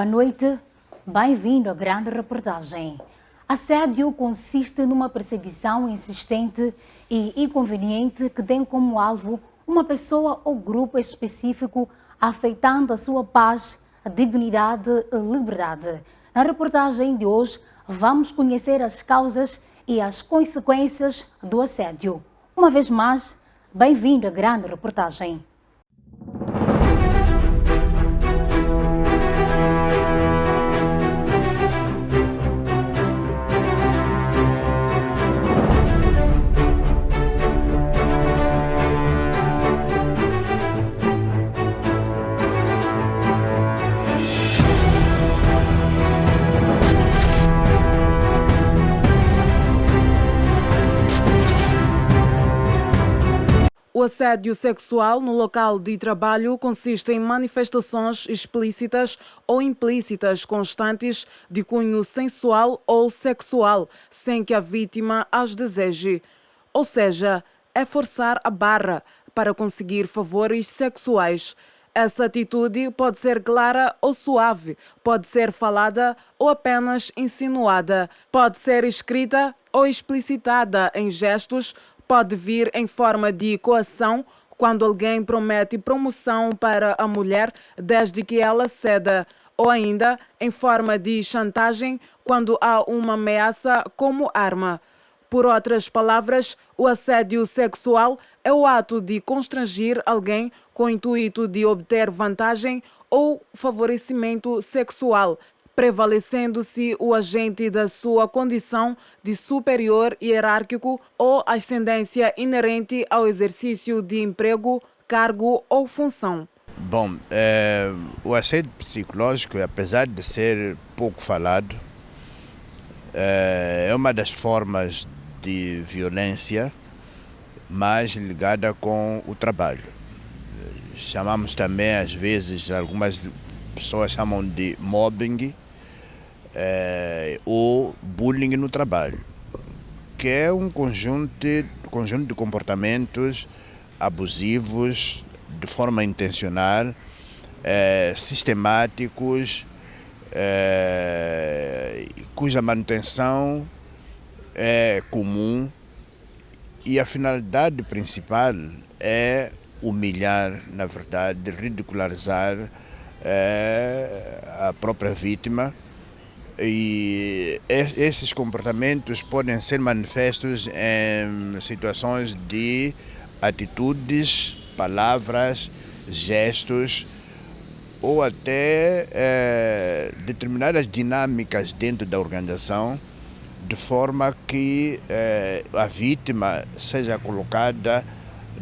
noite, bem-vindo à grande reportagem. Assédio consiste numa perseguição insistente e inconveniente que tem como alvo uma pessoa ou grupo específico, afetando a sua paz, a dignidade e liberdade. Na reportagem de hoje, vamos conhecer as causas e as consequências do assédio. Uma vez mais, bem-vindo à grande reportagem. O assédio sexual no local de trabalho consiste em manifestações explícitas ou implícitas constantes de cunho sensual ou sexual, sem que a vítima as deseje. Ou seja, é forçar a barra para conseguir favores sexuais. Essa atitude pode ser clara ou suave, pode ser falada ou apenas insinuada, pode ser escrita ou explicitada em gestos, pode vir em forma de coação, quando alguém promete promoção para a mulher desde que ela ceda, ou ainda em forma de chantagem, quando há uma ameaça como arma. Por outras palavras, o assédio sexual é o ato de constranger alguém com o intuito de obter vantagem ou favorecimento sexual, prevalecendo-se o agente da sua condição de superior hierárquico ou ascendência inerente ao exercício de emprego, cargo ou função. Bom, o assédio psicológico, apesar de ser pouco falado, é uma das formas de violência mais ligada com o trabalho. Chamamos também, às vezes, algumas pessoas chamam de mobbing, ou bullying no trabalho, que é um conjunto de comportamentos abusivos, de forma intencional, sistemáticos, cuja manutenção é comum e a finalidade principal é humilhar, na verdade, ridicularizar a própria vítima. E esses comportamentos podem ser manifestos em situações de atitudes, palavras, gestos ou até determinadas dinâmicas dentro da organização, de forma que a vítima seja colocada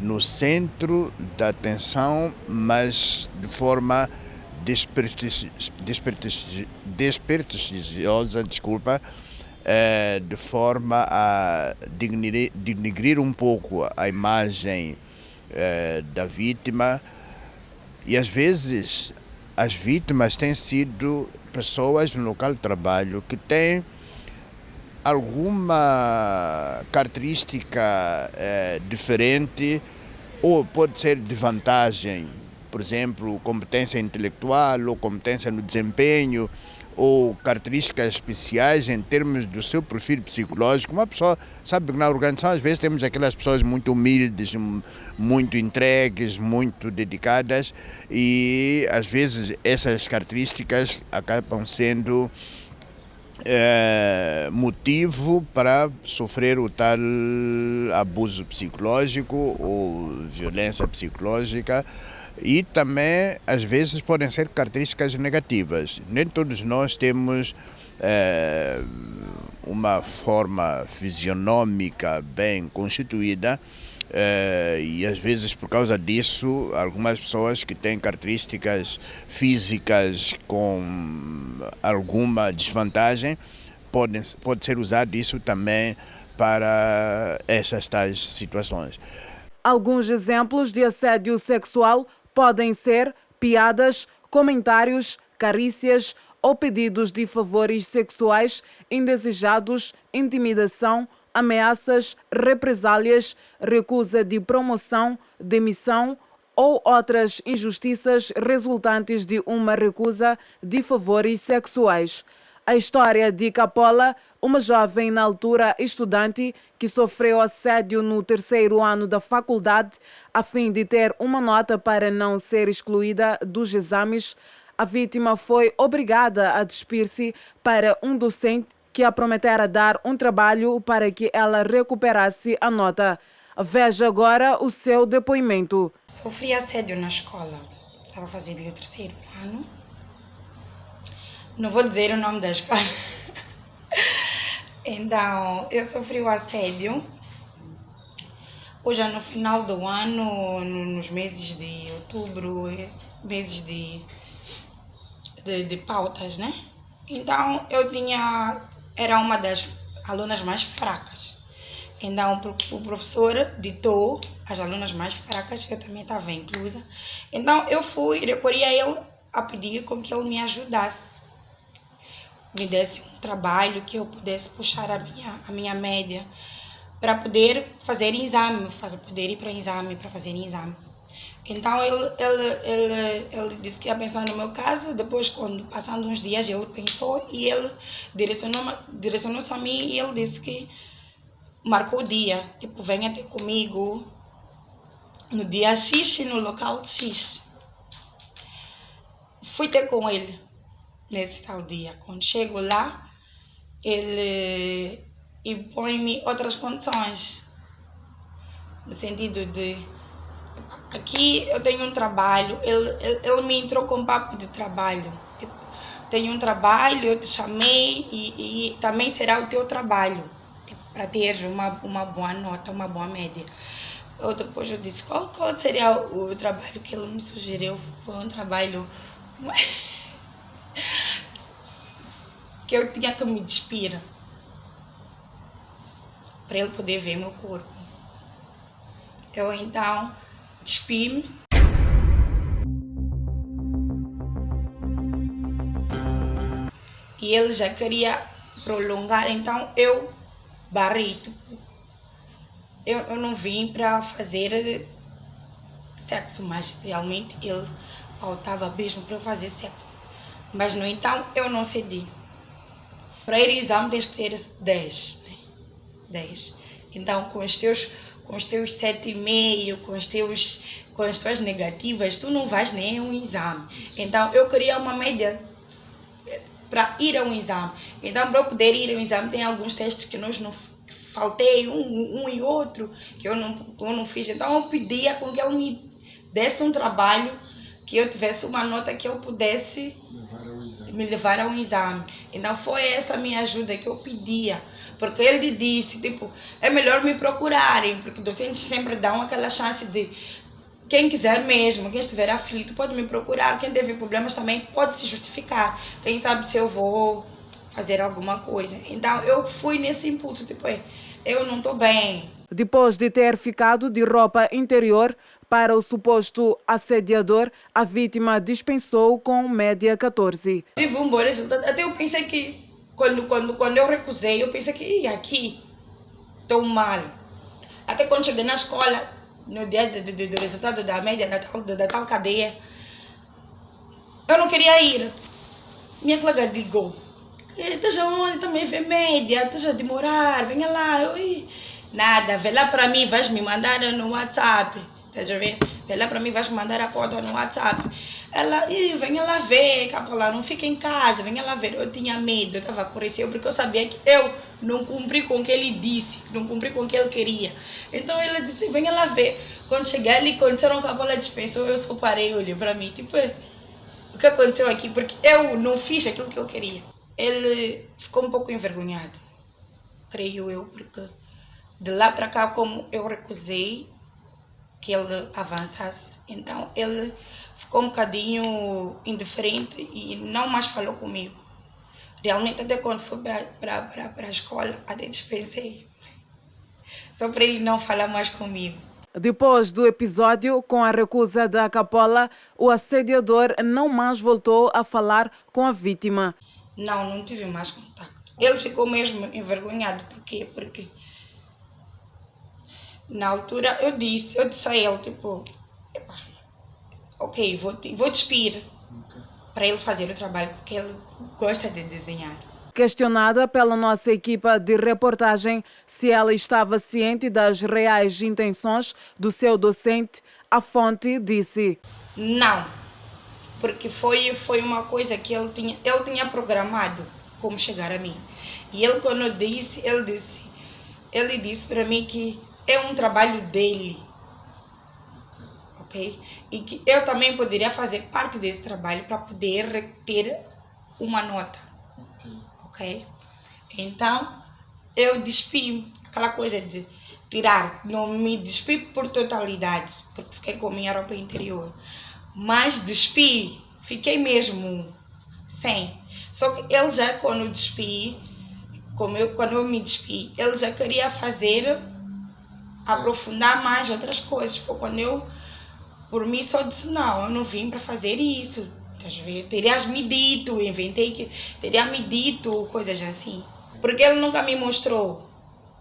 no centro da atenção, mas de forma desprestigiosa, de forma a denegrir um pouco a imagem da vítima. E às vezes as vítimas têm sido pessoas no local de trabalho que têm alguma característica diferente, ou pode ser de vantagem, por exemplo, competência intelectual ou competência no desempenho, ou características especiais em termos do seu perfil psicológico. Uma pessoa sabe que na organização às vezes temos aquelas pessoas muito humildes, muito entregues, muito dedicadas, e às vezes essas características acabam sendo motivo para sofrer o tal abuso psicológico ou violência psicológica. E também, às vezes, podem ser características negativas. Nem todos nós temos uma forma fisionômica bem constituída, e às vezes, por causa disso, algumas pessoas que têm características físicas com alguma desvantagem, pode ser usado isso também para essas tais situações. Alguns exemplos de assédio sexual podem ser piadas, comentários, carícias ou pedidos de favores sexuais indesejados, intimidação, ameaças, represálias, recusa de promoção, demissão ou outras injustiças resultantes de uma recusa de favores sexuais. A história de Capola, uma jovem na altura estudante que sofreu assédio no terceiro ano da faculdade a fim de ter uma nota para não ser excluída dos exames. A vítima foi obrigada a despir-se para um docente que a prometera dar um trabalho para que ela recuperasse a nota. Veja agora o seu depoimento. Sofri assédio na escola. Estava a fazer o terceiro ano. Não vou dizer o nome da escola. Então, eu sofri o assédio. Hoje, no final do ano, nos meses de outubro, meses de pautas, né? Então, era uma das alunas mais fracas. Então, o professor ditou as alunas mais fracas, eu também estava inclusa. Então, eu recorri a ele a pedir com que ele me ajudasse. Me desse um trabalho que eu pudesse puxar a minha média para poder fazer exame, poder ir para exame, para fazer exame. Então, ele disse que ia pensar no meu caso. Depois, passando uns dias, ele pensou e ele direcionou-se a mim e ele disse que marcou o dia, tipo, venha ter comigo no dia X e no local X. Fui ter com ele nesse tal dia. Quando chego lá, ele impõe-me outras condições, no sentido de, aqui eu tenho um trabalho, ele me entrou com papo de trabalho, tipo, tenho um trabalho, eu te chamei e também será o teu trabalho, tipo, para ter uma boa nota, uma boa média. Depois eu disse, qual seria o trabalho que ele me sugeriu? Foi um trabalho que eu tinha que me despir para ele poder ver meu corpo. Eu então despi-me. E ele já queria prolongar, então eu barrei. Eu não vim para fazer sexo, mas realmente ele faltava mesmo para eu fazer sexo. Mas, no entanto, eu não cedi. Para ir ao exame tens que ter 10. Né? 10. Então, com os teus 7,5, com as tuas negativas, tu não vais nem a um exame. Então, eu queria uma média para ir a um exame. Então, para eu poder ir a um exame, tem alguns testes que nós não faltei, um e outro, que eu não fiz. Então, eu pedia com que ele me desse um trabalho, que eu tivesse uma nota que ele pudesse me levar a um exame. Então, foi essa a minha ajuda que eu pedia. Porque ele disse, tipo, é melhor me procurarem, porque docentes sempre dão aquela chance de quem quiser mesmo, quem estiver aflito, pode me procurar. Quem teve problemas também pode se justificar. Quem sabe se eu vou fazer alguma coisa. Então, eu fui nesse impulso, tipo, eu não estou bem. Depois de ter ficado de roupa interior para o suposto assediador, a vítima dispensou com média 14. Tive um bom resultado. Até eu pensei que, quando eu recusei, eu pensei que aqui estou mal. Até quando cheguei na escola, no dia do resultado da média da tal cadeia, eu não queria ir. Minha colega ligou. Estás aonde? Também vê média, estás a demorar, venha lá. Nada, vê lá para mim, vais me mandar no WhatsApp. Estás a ver? Vê lá para mim, vais me mandar a foto no WhatsApp. Ela, venha lá ver, Capola, não fica em casa, venha lá ver. Eu tinha medo, eu estava com receio, porque eu sabia que eu não cumpri com o que ele disse, não cumpri com o que ele queria. Então ela disse, venha lá ver. Quando cheguei ali, quando disseram que a Capola dispensou, eu só parei, olhei para mim, tipo, o que aconteceu aqui? Porque eu não fiz aquilo que eu queria. Ele ficou um pouco envergonhado, creio eu, porque de lá para cá, como eu recusei que ele avançasse, então ele ficou um bocadinho indiferente e não mais falou comigo. Realmente, até quando fui para a escola, até dispensei, só para ele não falar mais comigo. Depois do episódio com a recusa da Capola, o assediador não mais voltou a falar com a vítima. Não tive mais contato. Ele ficou mesmo envergonhado. Por quê? Porque na altura eu disse a ele, tipo, ok, vou despir para ele fazer o trabalho, porque ele gosta de desenhar. Questionada pela nossa equipa de reportagem se ela estava ciente das reais intenções do seu docente, a fonte disse: Não, porque foi uma coisa que ele tinha programado como chegar a mim. E ele, quando ele disse para mim que é um trabalho dele, ok? E que eu também poderia fazer parte desse trabalho para poder ter uma nota, ok? Então, eu despi aquela coisa de tirar, não me despi por totalidade, porque fiquei com minha roupa interior, mas despi, fiquei mesmo sem. Só que ele já, quando despi, quando eu me despi, ele já queria fazer, aprofundar mais outras coisas. Foi quando eu, por mim, só disse, não, eu não vim para fazer isso. Terias me dito, inventei que teria me dito coisas assim. Porque ele nunca me mostrou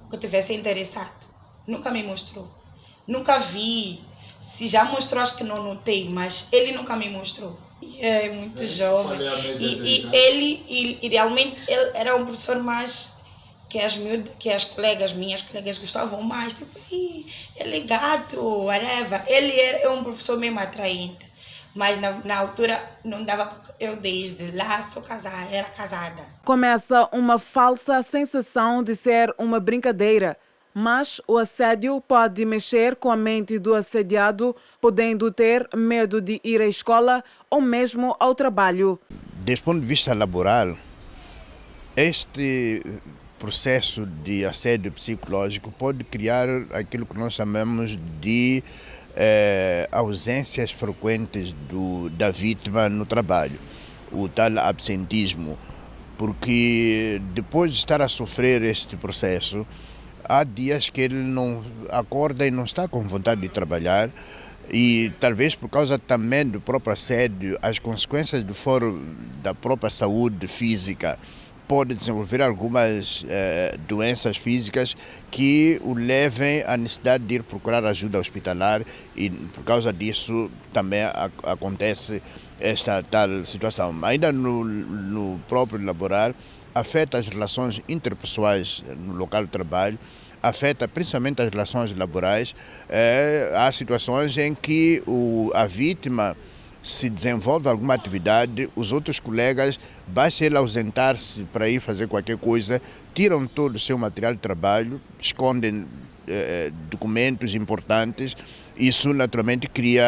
que eu tivesse interessado. Nunca me mostrou. Nunca vi. Se já mostrou, acho que não notei, mas ele nunca me mostrou. É muito jovem. E ele realmente ele era um professor mais que minhas colegas gostavam mais. Tipo, ele é gato, whatever. Ele é um professor mesmo atraente. Mas na altura não dava, eu desde lá sou casada, era casada. Começa uma falsa sensação de ser uma brincadeira, mas o assédio pode mexer com a mente do assediado, podendo ter medo de ir à escola ou mesmo ao trabalho. Desde o ponto de vista laboral, este processo de assédio psicológico pode criar aquilo que nós chamamos de ausências frequentes da vítima no trabalho, o tal absentismo, porque depois de estar a sofrer este processo, há dias que ele não acorda e não está com vontade de trabalhar, e talvez por causa também do próprio assédio, as consequências do foro da própria saúde física, pode desenvolver algumas doenças físicas que o levem à necessidade de ir procurar ajuda hospitalar, e por causa disso também acontece esta tal situação. Ainda no próprio laboral, afeta as relações interpessoais no local de trabalho, afeta principalmente as relações laborais. Há situações em que a vítima se desenvolve alguma atividade, os outros colegas, basta ele ausentar-se para ir fazer qualquer coisa, tiram todo o seu material de trabalho, escondem documentos importantes. Isso naturalmente cria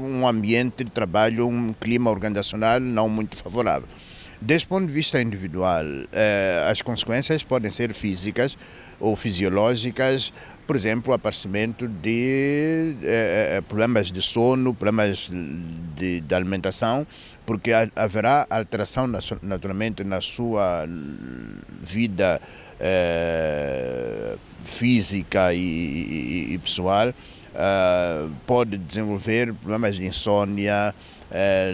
um ambiente de trabalho, um clima organizacional não muito favorável. Desse ponto de vista individual, as consequências podem ser físicas ou fisiológicas, por exemplo, o aparecimento de problemas de sono, problemas de alimentação, porque haverá alteração naturalmente na sua vida física e pessoal. Pode desenvolver problemas de insônia,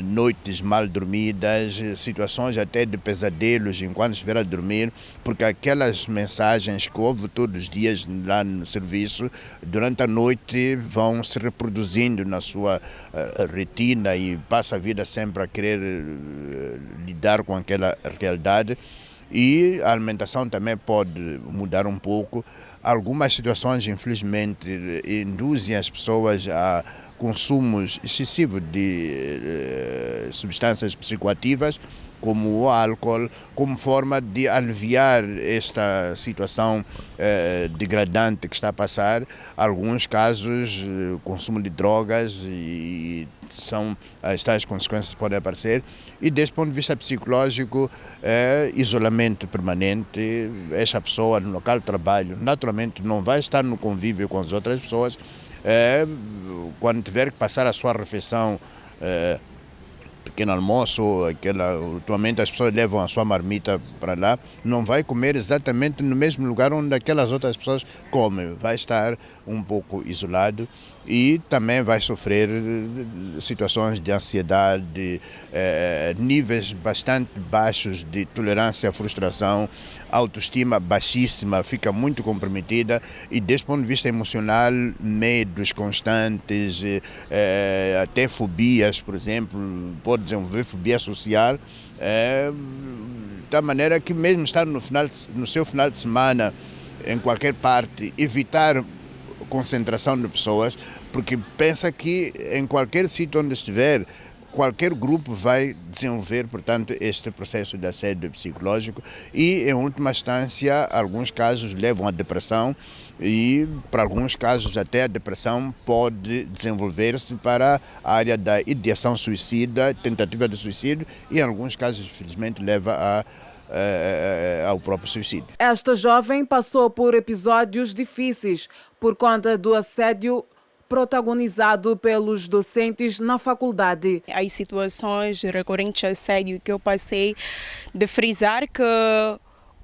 noites mal dormidas, situações até de pesadelos enquanto estiver a dormir, porque aquelas mensagens que ouve todos os dias lá no serviço, durante a noite vão se reproduzindo na sua retina e passa a vida sempre a querer lidar com aquela realidade. E a alimentação também pode mudar um pouco. Algumas situações, infelizmente, induzem as pessoas a consumos excessivos de substâncias psicoativas, como o álcool, como forma de aliviar esta situação degradante que está a passar. Alguns casos, consumo de drogas, e são as tais consequências que podem aparecer. E desse ponto de vista psicológico, isolamento permanente. Esta pessoa no local de trabalho naturalmente não vai estar no convívio com as outras pessoas. Quando tiver que passar a sua refeição, pequeno almoço, atualmente as pessoas levam a sua marmita para lá, não vai comer exatamente no mesmo lugar onde aquelas outras pessoas comem, vai estar um pouco isolado. e também vai sofrer situações de ansiedade, níveis bastante baixos de tolerância à frustração, autoestima baixíssima, fica muito comprometida e, desse ponto de vista emocional, medos constantes, até fobias, por exemplo, pode desenvolver fobia social, da maneira que mesmo estar no seu final de semana, em qualquer parte, evitar concentração de pessoas, porque pensa que em qualquer sítio onde estiver, qualquer grupo vai desenvolver, portanto, este processo de assédio psicológico e, em última instância, alguns casos levam à depressão e, para alguns casos, até a depressão pode desenvolver-se para a área da ideação suicida, tentativa de suicídio e, em alguns casos, infelizmente, leva ao próprio suicídio. Esta jovem passou por episódios difíceis por conta do assédio protagonizado pelos docentes na faculdade. As situações recorrentes de assédio que eu passei, de frisar que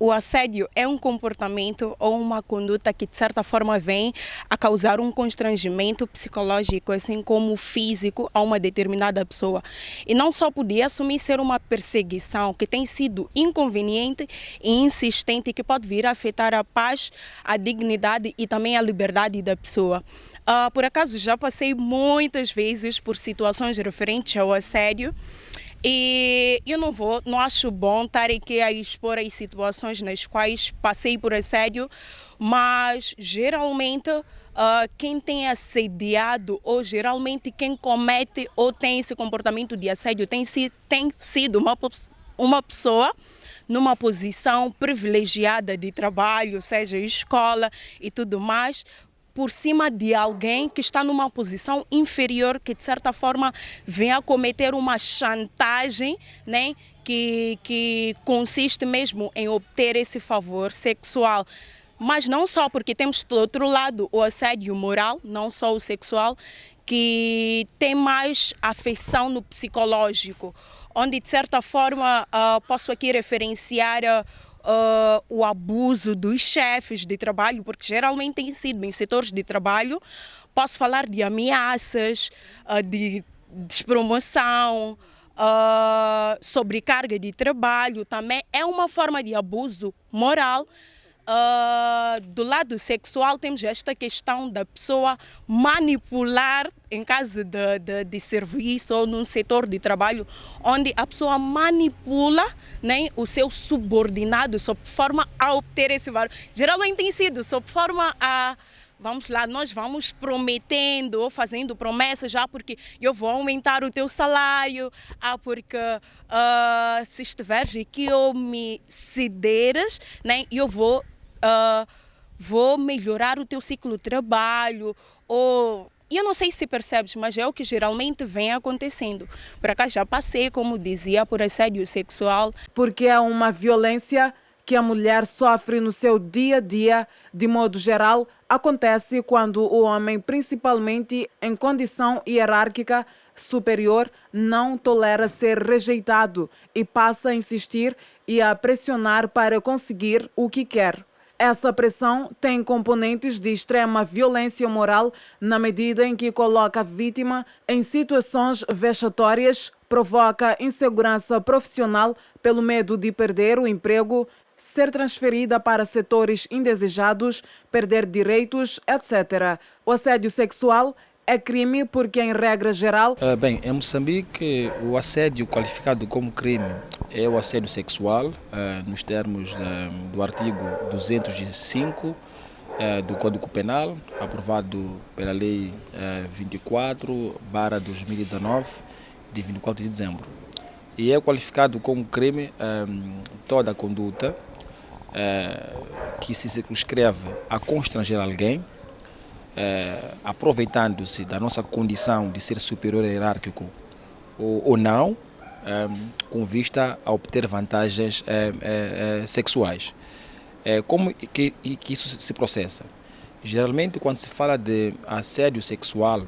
o assédio é um comportamento ou uma conduta que, de certa forma, vem a causar um constrangimento psicológico, assim como físico, a uma determinada pessoa. E não só podia assumir ser uma perseguição que tem sido inconveniente e insistente, que pode vir a afetar a paz, a dignidade e também a liberdade da pessoa. Por acaso, já passei muitas vezes por situações referentes ao assédio. E eu não acho bom estar aqui a expor as situações nas quais passei por assédio, mas geralmente quem tem assediado ou geralmente quem comete ou tem esse comportamento de assédio tem sido uma pessoa numa posição privilegiada de trabalho, seja escola e tudo mais, por cima de alguém que está numa posição inferior, que de certa forma vem a cometer uma chantagem, né, que consiste mesmo em obter esse favor sexual. Mas não só, porque temos do outro lado o assédio moral, não só o sexual, que tem mais afeição no psicológico, onde de certa forma posso aqui referenciar o abuso dos chefes de trabalho, porque geralmente tem sido em setores de trabalho. Posso falar de ameaças, de despromoção, sobrecarga de trabalho, também é uma forma de abuso moral. Do lado sexual temos esta questão da pessoa manipular em caso de serviço ou num setor de trabalho, onde a pessoa manipula, né, o seu subordinado sob forma a obter esse valor. Geralmente tem sido sob forma a... Vamos lá, nós vamos prometendo ou fazendo promessas, porque eu vou aumentar o teu salário, porque se estiveres aqui ou me cederes, né, eu vou melhorar o teu ciclo de trabalho. E eu não sei se percebes, mas é o que geralmente vem acontecendo. Por acaso já passei, como dizia, por assédio sexual. Porque é uma violência que a mulher sofre no seu dia a dia, de modo geral, acontece quando o homem, principalmente em condição hierárquica superior, não tolera ser rejeitado e passa a insistir e a pressionar para conseguir o que quer. Essa pressão tem componentes de extrema violência moral na medida em que coloca a vítima em situações vexatórias, provoca insegurança profissional pelo medo de perder o emprego, ser transferida para setores indesejados, perder direitos, etc. O assédio sexual é crime porque, em regra geral... Bem, em Moçambique, o assédio qualificado como crime é o assédio sexual, nos termos do artigo 205 do Código Penal, aprovado pela Lei 24/2019, de 24 de dezembro. E é qualificado como crime toda a conduta que se circunscreve a constranger alguém, aproveitando-se da nossa condição de ser superior hierárquico ou não, com vista a obter vantagens sexuais. Como que isso se processa? Geralmente, quando se fala de assédio sexual,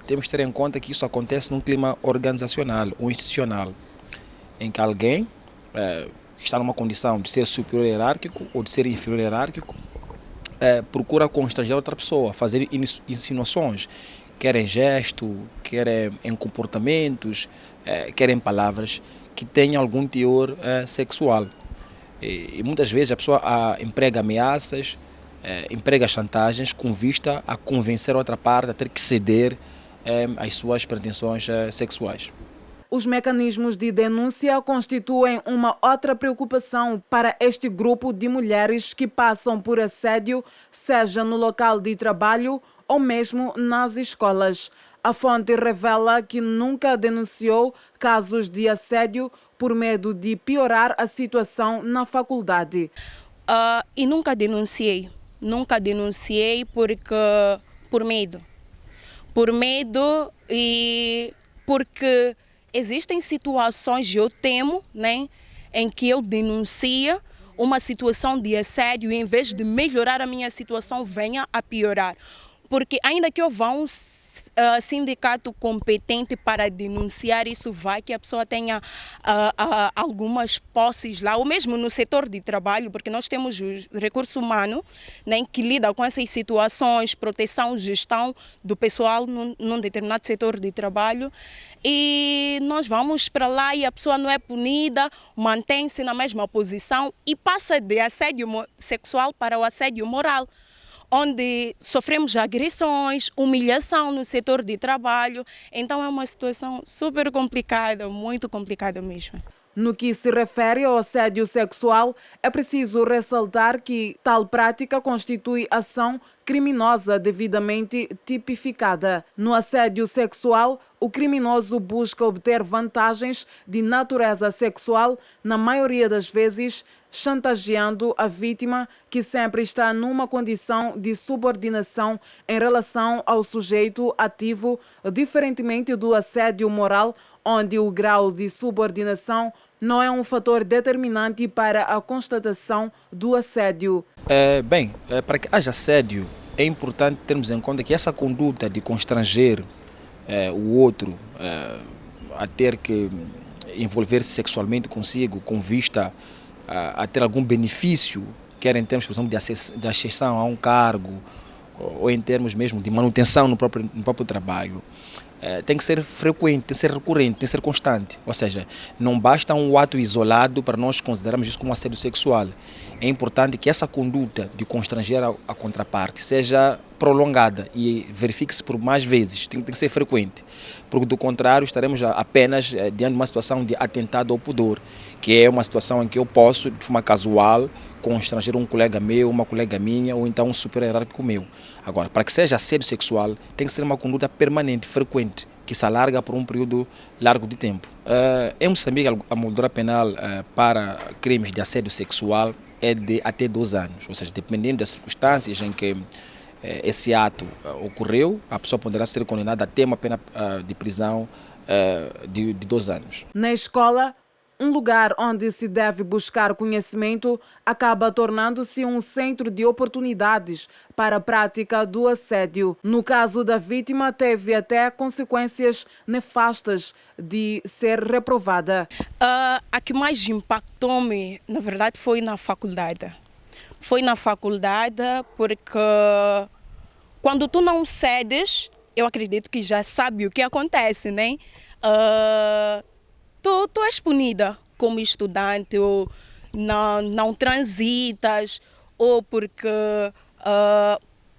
temos que ter em conta que isso acontece num clima organizacional ou institucional, em que alguém está numa condição de ser superior hierárquico ou de ser inferior hierárquico, procura constranger outra pessoa, fazer insinuações, quer em gesto, quer em comportamentos, quer em palavras que tenham algum teor sexual. E muitas vezes a pessoa emprega ameaças, emprega chantagens com vista a convencer a outra parte a ter que ceder às suas pretensões sexuais. Os mecanismos de denúncia constituem uma outra preocupação para este grupo de mulheres que passam por assédio, seja no local de trabalho ou mesmo nas escolas. A fonte revela que nunca denunciou casos de assédio por medo de piorar a situação na faculdade. E nunca denunciei por medo e porque existem situações, eu temo, né, em que eu denuncio uma situação de assédio e em vez de melhorar a minha situação, venha a piorar. Porque ainda que eu vá a um sindicato competente para denunciar isso, vai que a pessoa tenha algumas posses lá, ou mesmo no setor de trabalho, porque nós temos o recurso humano, né, que lida com essas situações, proteção, gestão do pessoal num determinado setor de trabalho, e nós vamos para lá e a pessoa não é punida, mantém-se na mesma posição e passa de assédio sexual para o assédio moral, onde sofremos agressões, humilhação no setor de trabalho. Então é uma situação super complicada, muito complicada mesmo. No que se refere ao assédio sexual, é preciso ressaltar que tal prática constitui ação criminosa devidamente tipificada. No assédio sexual, o criminoso busca obter vantagens de natureza sexual, na maioria das vezes chantageando a vítima, que sempre está numa condição de subordinação em relação ao sujeito ativo, diferentemente do assédio moral, onde o grau de subordinação não é um fator determinante para a constatação do assédio. Para que haja assédio, é importante termos em conta que essa conduta de constranger o outro a ter que envolver-se sexualmente consigo com vista a ter algum benefício, quer em termos, por exemplo, de acessão a um cargo ou em termos mesmo de manutenção no próprio trabalho, tem que ser frequente, tem que ser recorrente, tem que ser constante. Ou seja, não basta um ato isolado para nós considerarmos isso como assédio sexual. É importante que essa conduta de constranger a contraparte seja prolongada e verifique-se por mais vezes, tem que ser frequente, porque do contrário estaremos apenas diante de uma situação de atentado ao pudor, que é uma situação em que eu posso, de forma casual, constranger um colega meu, uma colega minha ou então um superior hierárquico meu. Agora, para que seja assédio sexual, tem que ser uma conduta permanente, frequente, que se alarga por um período largo de tempo. Em Moçambique, a moldura penal para crimes de assédio sexual é de até 2 anos, ou seja, dependendo das circunstâncias em que esse ato ocorreu, a pessoa poderá ser condenada até uma pena de prisão de 2 anos. Na escola, um lugar onde se deve buscar conhecimento acaba tornando-se um centro de oportunidades para a prática do assédio. No caso da vítima, teve até consequências nefastas de ser reprovada. A que mais impactou-me, na verdade, foi na faculdade. Foi na faculdade porque quando tu não cedes, eu acredito que já sabe o que acontece, né? Tu és punida como estudante, ou não transitas, ou porque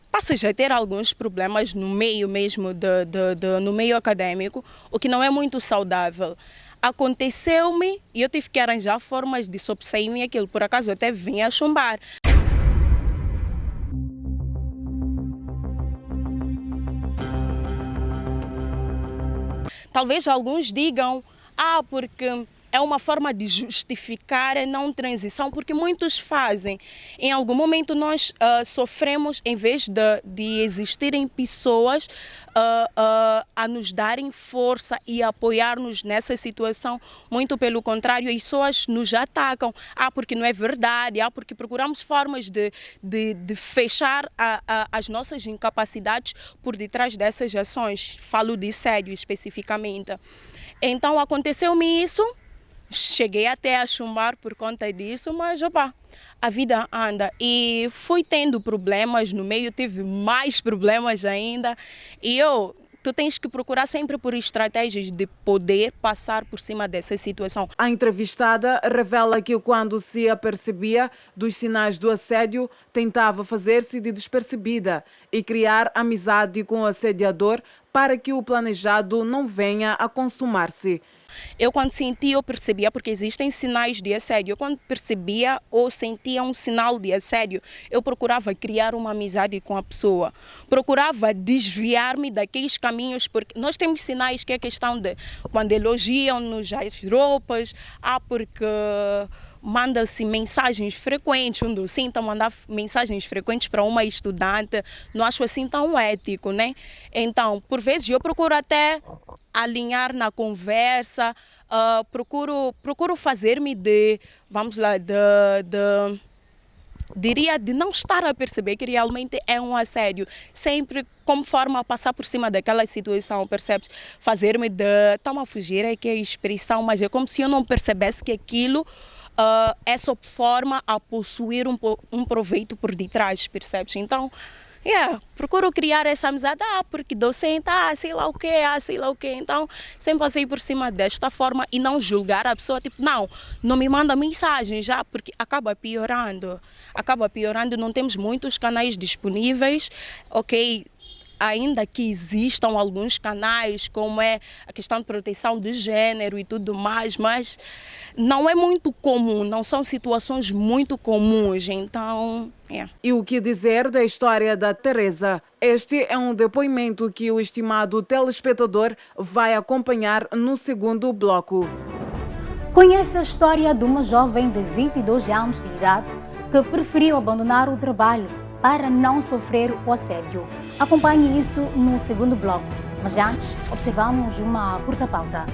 passas a ter alguns problemas no meio mesmo, no meio acadêmico, o que não é muito saudável. Aconteceu-me e eu tive que arranjar formas de sobressair-me aquilo. Por acaso eu até vim a chumbar. Talvez alguns digam, porque é uma forma de justificar a não transição, porque muitos fazem. Em algum momento nós sofremos, em vez de existirem pessoas a nos darem força e apoiar-nos nessa situação, muito pelo contrário, as pessoas nos atacam. Porque não é verdade, porque procuramos formas de fechar as nossas incapacidades por detrás dessas ações. Falo de assédio especificamente. Então aconteceu-me isso. cheguei até a chumbar por conta disso, mas opa, a vida anda. E fui tendo problemas no meio, tive mais problemas ainda. E tu tens que procurar sempre por estratégias de poder passar por cima dessa situação. A entrevistada revela que quando se apercebia dos sinais do assédio, tentava fazer-se de despercebida e criar amizade com o assediador para que o planejado não venha a consumar-se. Eu quando sentia, eu percebia, porque existem sinais de assédio. Eu quando percebia ou sentia um sinal de assédio, eu procurava criar uma amizade com a pessoa. Procurava desviar-me daqueles caminhos, porque nós temos sinais que é questão de quando elogiam-nos as roupas, porque manda-se mensagens frequentes, um docente a mandar mensagens frequentes para uma estudante, não acho assim tão ético, né? Então, por vezes eu procuro até alinhar na conversa, procuro fazer-me diria de não estar a perceber que realmente é um assédio, sempre como forma a passar por cima daquela situação, percebes? Fazer-me estão a fugir, é que é a expressão, mas é como se eu não percebesse que aquilo é só forma a possuir um proveito por detrás, percebes? Então, procuro criar essa amizade, porque docente, sei lá o quê. Então, sempre passei por cima desta forma e não julgar a pessoa, tipo, não me manda mensagem já, porque acaba piorando, não temos muitos canais disponíveis, ok? Ainda que existam alguns canais, como é a questão de proteção de gênero e tudo mais, mas não é muito comum, não são situações muito comuns, então... E o que dizer da história da Teresa? Este é um depoimento que o estimado telespectador vai acompanhar no segundo bloco. Conhece a história de uma jovem de 22 anos de idade que preferiu abandonar o trabalho para não sofrer o assédio. Acompanhe isso no segundo bloco. Mas antes, observamos uma curta pausa.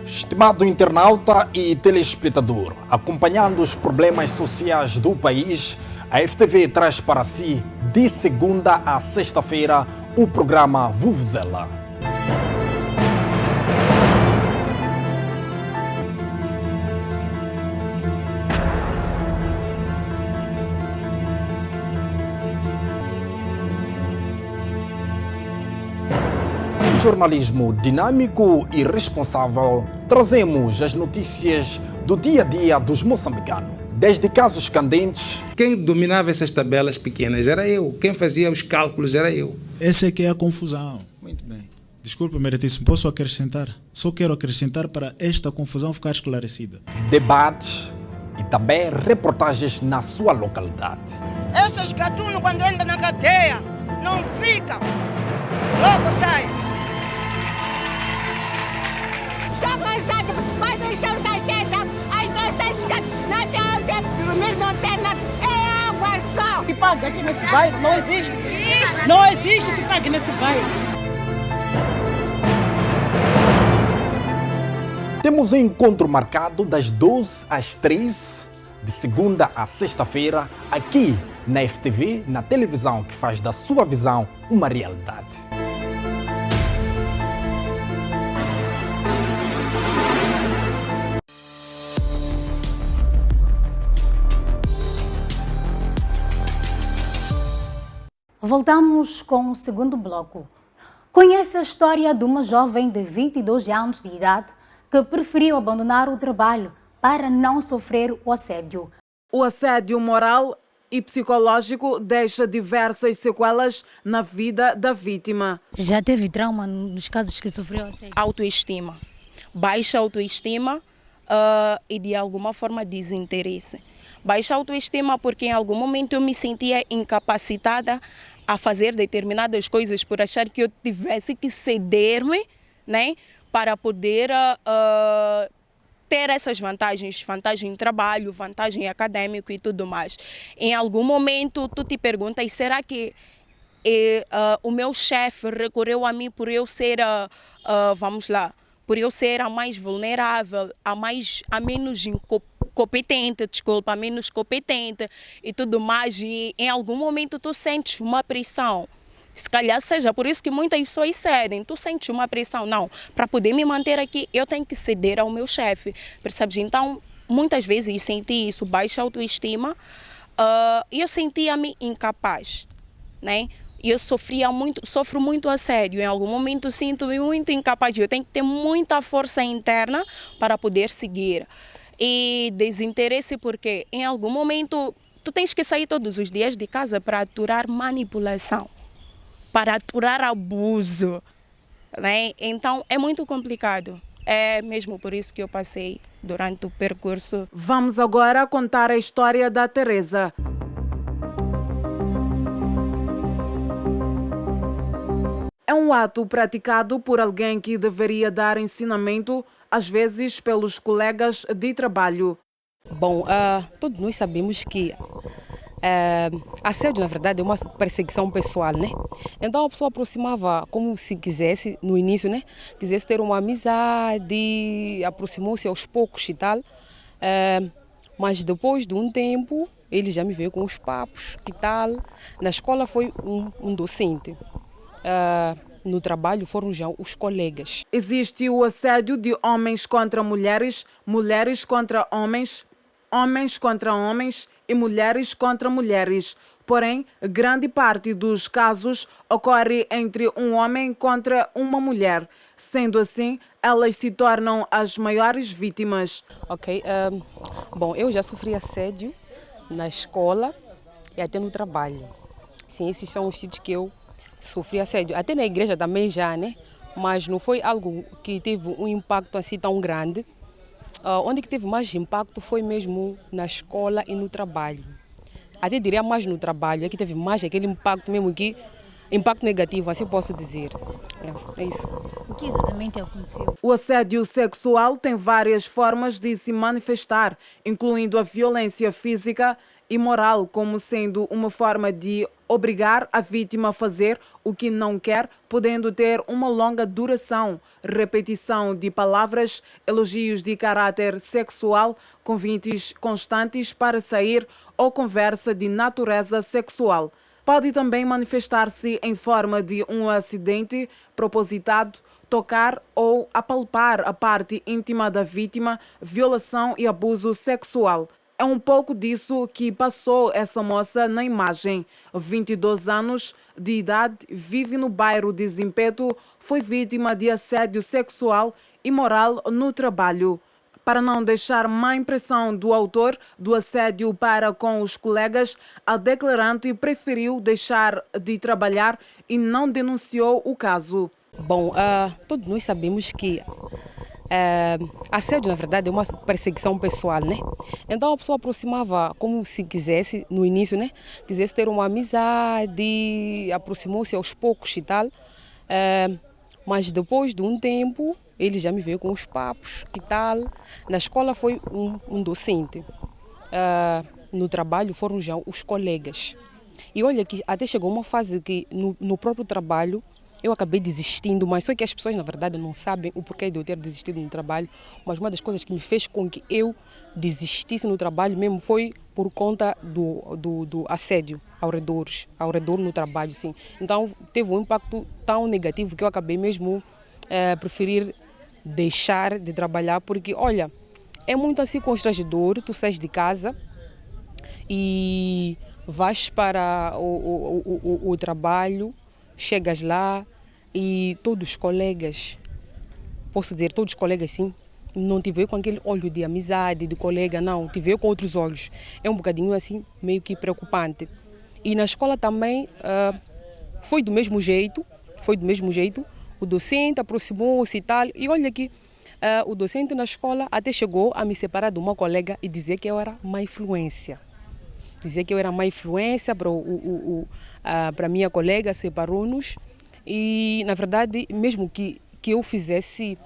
Estimado internauta e telespectador, acompanhando os problemas sociais do país, a FTV traz para si, de segunda a sexta-feira, o programa Vuvuzela. Jornalismo dinâmico e responsável, trazemos as notícias do dia a dia dos moçambicanos. Desde casos candentes... Quem dominava essas tabelas pequenas era eu. Quem fazia os cálculos era eu. Essa é que é a confusão. Muito bem. Desculpa, meritíssimo, posso acrescentar? Só quero acrescentar para esta confusão ficar esclarecida. Debates e também reportagens na sua localidade. Esses gatunos, quando entram na cadeia, não ficam. Logo saem. Estou cansado, vai deixar da gente, as nossas não tem onde dormir, não tem nada, é água só. Que paga aqui nesse bairro, não existe. Não existe que pague nesse bairro. Temos um encontro marcado das 12 às 3, de segunda a sexta-feira, aqui na FTV, na televisão que faz da sua visão uma realidade. Voltamos com o segundo bloco. Conhece a história de uma jovem de 22 anos de idade que preferiu abandonar o trabalho para não sofrer o assédio. O assédio moral e psicológico deixa diversas sequelas na vida da vítima. Já teve trauma nos casos que sofreu assédio? Autoestima. Baixa autoestima e de alguma forma desinteresse. Baixa autoestima porque em algum momento eu me sentia incapacitada a fazer determinadas coisas por achar que eu tivesse que ceder-me, né, para poder ter essas vantagens, vantagem em trabalho, vantagem acadêmico e tudo mais. Em algum momento tu te perguntas, será que o meu chefe recorreu a mim por eu ser, vamos lá, por eu ser a mais vulnerável, a menos competente, desculpa, a menos competente e tudo mais, e em algum momento tu sentes uma pressão. Se calhar seja por isso que muitas pessoas cedem, tu sentes uma pressão, não, para poder me manter aqui eu tenho que ceder ao meu chefe, percebes? Então, muitas vezes eu senti isso, baixa autoestima, e eu sentia-me incapaz, né? Eu sofro muito assédio, em algum momento sinto-me muito incapaz, eu tenho que ter muita força interna para poder seguir. E desinteresse porque em algum momento tu tens que sair todos os dias de casa para aturar manipulação, para aturar abuso, né? Então é muito complicado. É mesmo por isso que eu passei durante o percurso. Vamos agora contar a história da Teresa. É um ato praticado por alguém que deveria dar ensinamento, às vezes pelos colegas de trabalho. Bom, todos nós sabemos que assédio, na verdade, é uma perseguição pessoal, né? Então a pessoa aproximava como se quisesse, no início, né? Quisesse ter uma amizade, aproximou-se aos poucos e tal. Mas depois de um tempo, ele já me veio com os papos, que tal? Na escola foi um docente. No trabalho foram já os colegas. Existe o assédio de homens contra mulheres, mulheres contra homens, homens contra homens e mulheres contra mulheres. Porém, grande parte dos casos ocorre entre um homem contra uma mulher. Sendo assim, elas se tornam as maiores vítimas. Ok. Bom, eu já sofri assédio na escola e até no trabalho. Sim, esses são os sítios que eu sofri assédio. Até na igreja também já, né? Mas não foi algo que teve um impacto assim tão grande. Onde que teve mais impacto foi mesmo na escola e no trabalho. Até diria mais no trabalho, é que teve mais aquele impacto mesmo que impacto negativo, assim posso dizer. É isso. O que exatamente aconteceu? O assédio sexual tem várias formas de se manifestar, incluindo a violência física e moral, como sendo uma forma de obrigar a vítima a fazer o que não quer, podendo ter uma longa duração, repetição de palavras, elogios de caráter sexual, convites constantes para sair ou conversa de natureza sexual. Pode também manifestar-se em forma de um acidente propositado, tocar ou apalpar a parte íntima da vítima, violação e abuso sexual. É um pouco disso que passou essa moça na imagem. 22 anos de idade, vive no bairro de Zimpeto, foi vítima de assédio sexual e moral no trabalho. Para não deixar má impressão do autor do assédio para com os colegas, a declarante preferiu deixar de trabalhar e não denunciou o caso. Bom, todos nós sabemos que assédio, na verdade, é uma perseguição pessoal, né? Então a pessoa aproximava como se quisesse, no início, né? Quisesse ter uma amizade, aproximou-se aos poucos e tal. Mas depois de um tempo, ele já me veio com os papos, que tal? Na escola foi um docente. No trabalho foram já os colegas. E olha que até chegou uma fase que no próprio trabalho eu acabei desistindo, mas só que as pessoas na verdade não sabem o porquê de eu ter desistido no trabalho, mas uma das coisas que me fez com que eu desistisse no trabalho mesmo foi por conta do assédio ao redor no trabalho, sim. Então teve um impacto tão negativo que eu acabei mesmo preferir deixar de trabalhar, porque olha, é muito assim constrangedor, tu sais de casa e vais para o trabalho, chegas lá e todos os colegas, posso dizer, todos os colegas sim, não te veem com aquele olho de amizade, de colega, não, te veem com outros olhos. É um bocadinho assim, meio que preocupante. E na escola também foi do mesmo jeito, o docente aproximou-se e tal, e olha que o docente na escola até chegou a me separar de uma colega e dizer que eu era má influência. Dizia que eu era má influência para a minha colega, separou-nos. E, na verdade, mesmo que eu fizesse,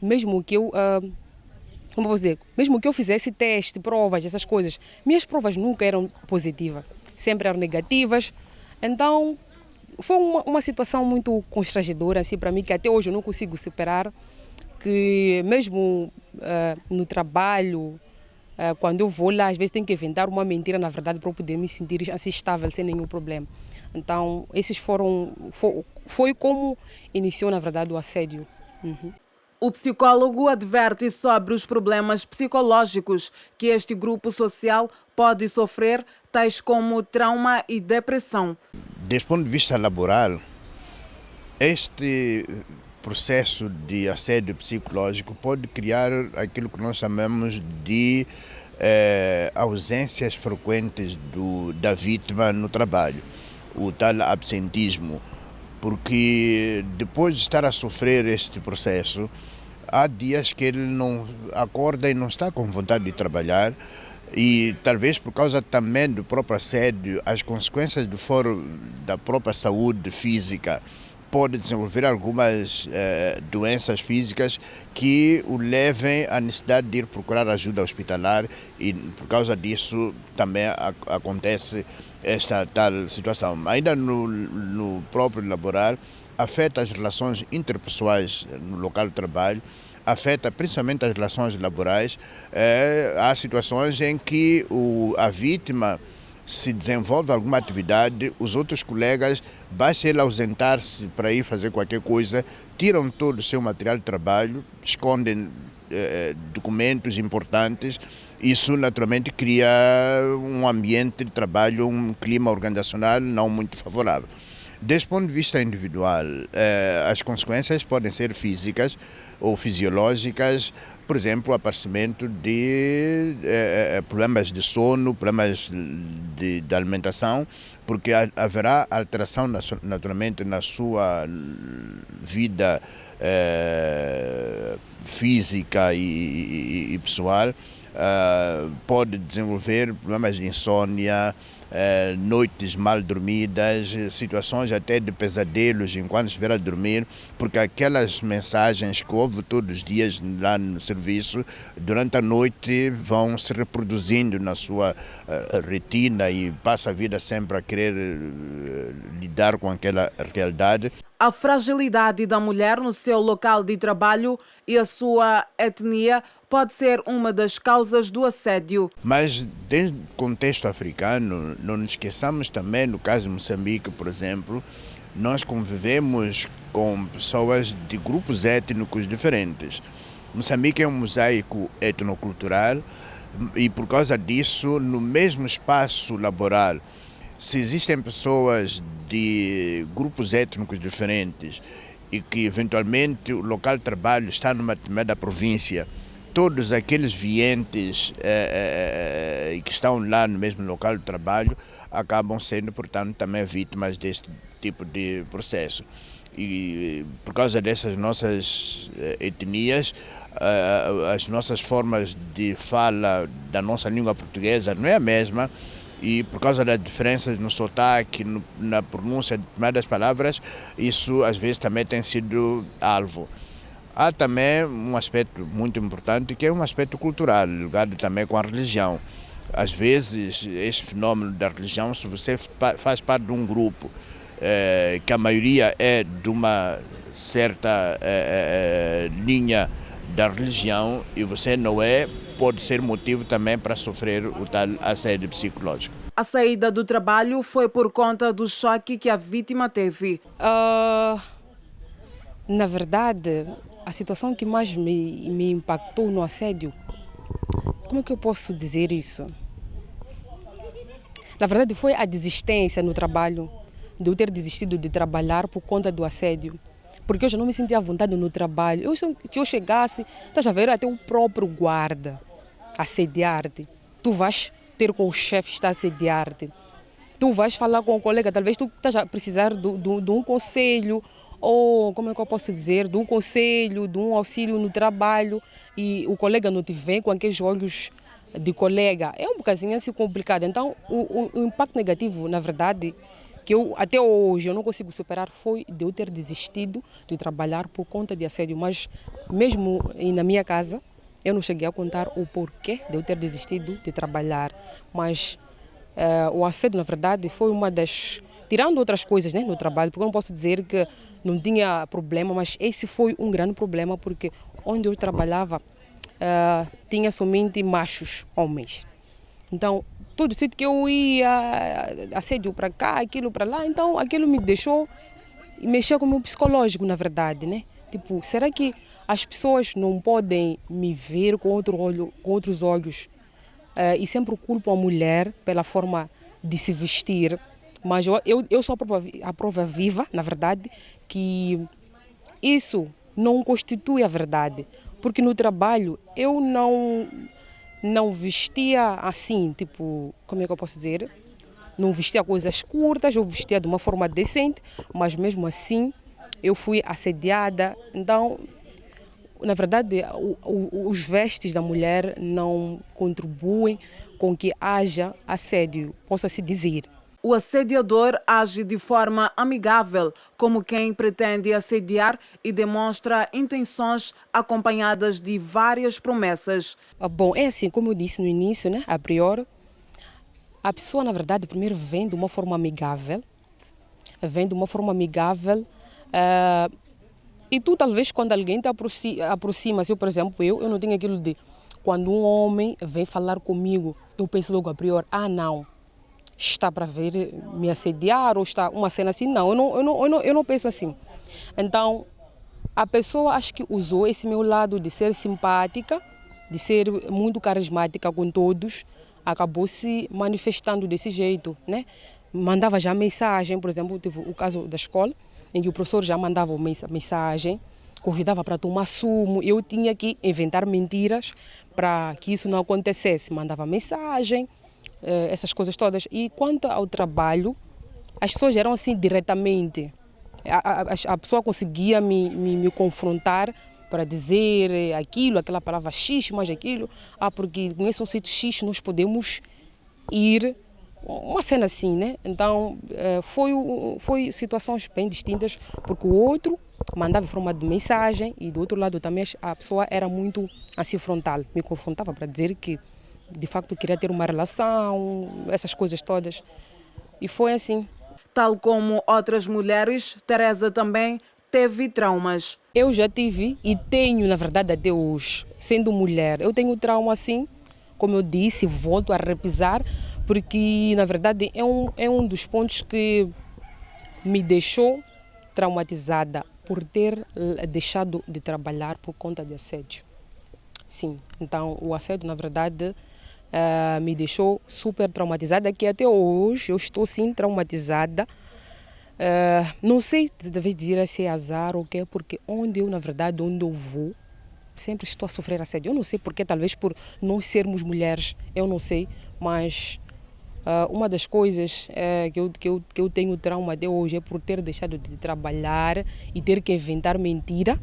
mesmo que eu fizesse teste, provas, essas coisas, minhas provas nunca eram positivas, sempre eram negativas. Então, foi uma situação muito constrangedora assim, para mim, que até hoje eu não consigo superar, que mesmo no trabalho, quando eu vou lá, às vezes tenho que inventar uma mentira, na verdade, para eu poder me sentir assim estável, sem nenhum problema. Então, esses foi como iniciou, na verdade, o assédio. Uhum. O psicólogo adverte sobre os problemas psicológicos que este grupo social pode sofrer, tais como trauma e depressão. Desde o ponto de vista laboral, este processo de assédio psicológico pode criar aquilo que nós chamamos de ausências frequentes da vítima no trabalho, o tal absentismo, porque depois de estar a sofrer este processo, há dias que ele não acorda e não está com vontade de trabalhar, e talvez por causa também do próprio assédio, as consequências da própria saúde física, pode desenvolver algumas doenças físicas que o levem à necessidade de ir procurar ajuda hospitalar, e por causa disso também acontece esta tal situação. Ainda no próprio laboral, afeta as relações interpessoais no local de trabalho, afeta principalmente as relações laborais. Há situações em que a vítima se desenvolve alguma atividade, os outros colegas, basta ele ausentar-se para ir fazer qualquer coisa, tiram todo o seu material de trabalho, escondem documentos importantes. Isso naturalmente cria um ambiente de trabalho, um clima organizacional não muito favorável. Desse ponto de vista individual, as consequências podem ser físicas ou fisiológicas, por exemplo, o aparecimento de problemas de sono, problemas de alimentação, porque haverá alteração naturalmente na sua vida física e pessoal. Pode desenvolver problemas de insônia, noites mal dormidas, situações até de pesadelos enquanto estiver a dormir, porque aquelas mensagens que ouve todos os dias lá no serviço, durante a noite vão se reproduzindo na sua retina e passa a vida sempre a querer lidar com aquela realidade. A fragilidade da mulher no seu local de trabalho e a sua etnia pode ser uma das causas do assédio. Mas, dentro do contexto africano, não nos esqueçamos também, no caso de Moçambique, por exemplo, nós convivemos com pessoas de grupos étnicos diferentes. Moçambique é um mosaico etnocultural e, por causa disso, no mesmo espaço laboral, se existem pessoas de grupos étnicos diferentes e que, eventualmente, o local de trabalho está numa determinada província, todos aqueles vientes que estão lá no mesmo local de trabalho acabam sendo, portanto, também vítimas deste tipo de processo. E por causa dessas nossas etnias, as nossas formas de fala da nossa língua portuguesa não é a mesma, e por causa das diferenças no sotaque, na pronúncia de determinadas palavras, isso às vezes também tem sido alvo. Há também um aspecto muito importante, que é um aspecto cultural, ligado também com a religião. Às vezes, este fenômeno da religião, se você faz parte de um grupo, que a maioria é de uma certa linha da religião e você não é, pode ser motivo também para sofrer o tal assédio psicológico. A saída do trabalho foi por conta do choque que a vítima teve. Na verdade, a situação que mais me impactou no assédio, como é que eu posso dizer isso? Na verdade, foi a desistência no trabalho, de eu ter desistido de trabalhar por conta do assédio. Porque eu já não me sentia à vontade no trabalho. Se eu chegasse, estás a ver, até o próprio guarda assediar-te. Tu vais ter com o chefe estar a assediar-te. Tu vais falar com o colega, talvez tu estás a precisar de um conselho, ou como é que eu posso dizer, de um conselho, de um auxílio no trabalho, e o colega não te vê com aqueles olhos de colega, é um bocadinho assim complicado. Então, o impacto negativo, na verdade, que até hoje eu não consigo superar, foi de eu ter desistido de trabalhar por conta de assédio. Mas mesmo na minha casa, eu não cheguei a contar o porquê de eu ter desistido de trabalhar. Mas o assédio, na verdade, foi uma das... Tirando outras coisas, né, no trabalho, porque eu não posso dizer que não tinha problema, mas esse foi um grande problema, porque onde eu trabalhava tinha somente machos, homens. Então, todo sítio que eu ia, assédio para cá, aquilo para lá, então aquilo me deixou, mexeu com o meu psicológico, na verdade, né? Tipo, será que as pessoas não podem me ver com outros olhos? E sempre culpam a mulher pela forma de se vestir. Mas eu sou a prova viva, na verdade, que isso não constitui a verdade. Porque no trabalho eu não vestia assim, tipo, como é que eu posso dizer? Não vestia coisas curtas, eu vestia de uma forma decente, mas mesmo assim eu fui assediada. Então, na verdade, os vestes da mulher não contribuem com que haja assédio, possa-se dizer. O assediador age de forma amigável, como quem pretende assediar, e demonstra intenções acompanhadas de várias promessas. Bom, é assim, como eu disse no início, né, a priori, a pessoa, na verdade, primeiro vem de uma forma amigável, e tu, talvez, quando alguém te aproxima, se eu, por exemplo, eu não tenho aquilo de, quando um homem vem falar comigo, eu penso logo a priori, não. Está para ver me assediar ou está uma cena assim? Não, eu não penso assim. Então, a pessoa acho que usou esse meu lado de ser simpática, de ser muito carismática com todos, acabou se manifestando desse jeito, né? Mandava já mensagem, por exemplo, teve o caso da escola, em que o professor já mandava mensagem, convidava para tomar sumo, eu tinha que inventar mentiras para que isso não acontecesse. Mandava mensagem, essas coisas todas. E quanto ao trabalho, as pessoas eram assim diretamente. A pessoa conseguia me confrontar para dizer aquela palavra X, mais aquilo. Porque nesse sítio X nós podemos ir, uma cena assim, né? Então, foi situações bem distintas, porque o outro mandava em forma de mensagem e do outro lado também a pessoa era muito assim frontal. Me confrontava para dizer que de facto queria ter uma relação, essas coisas todas. E foi assim. Tal como outras mulheres, Teresa também teve traumas. Eu já tive e tenho, na verdade, até hoje, sendo mulher, eu tenho trauma assim, como eu disse, volto a repisar, porque na verdade é um dos pontos que me deixou traumatizada por ter deixado de trabalhar por conta de assédio. Sim, então o assédio, na verdade, me deixou super traumatizada, que até hoje eu estou sim traumatizada. Não sei, talvez dizer se é azar ou o quê, porque onde eu vou, sempre estou a sofrer assédio. Eu não sei porque, talvez por nós sermos mulheres, eu não sei, mas uma das coisas que eu tenho trauma até hoje é por ter deixado de trabalhar e ter que inventar mentira,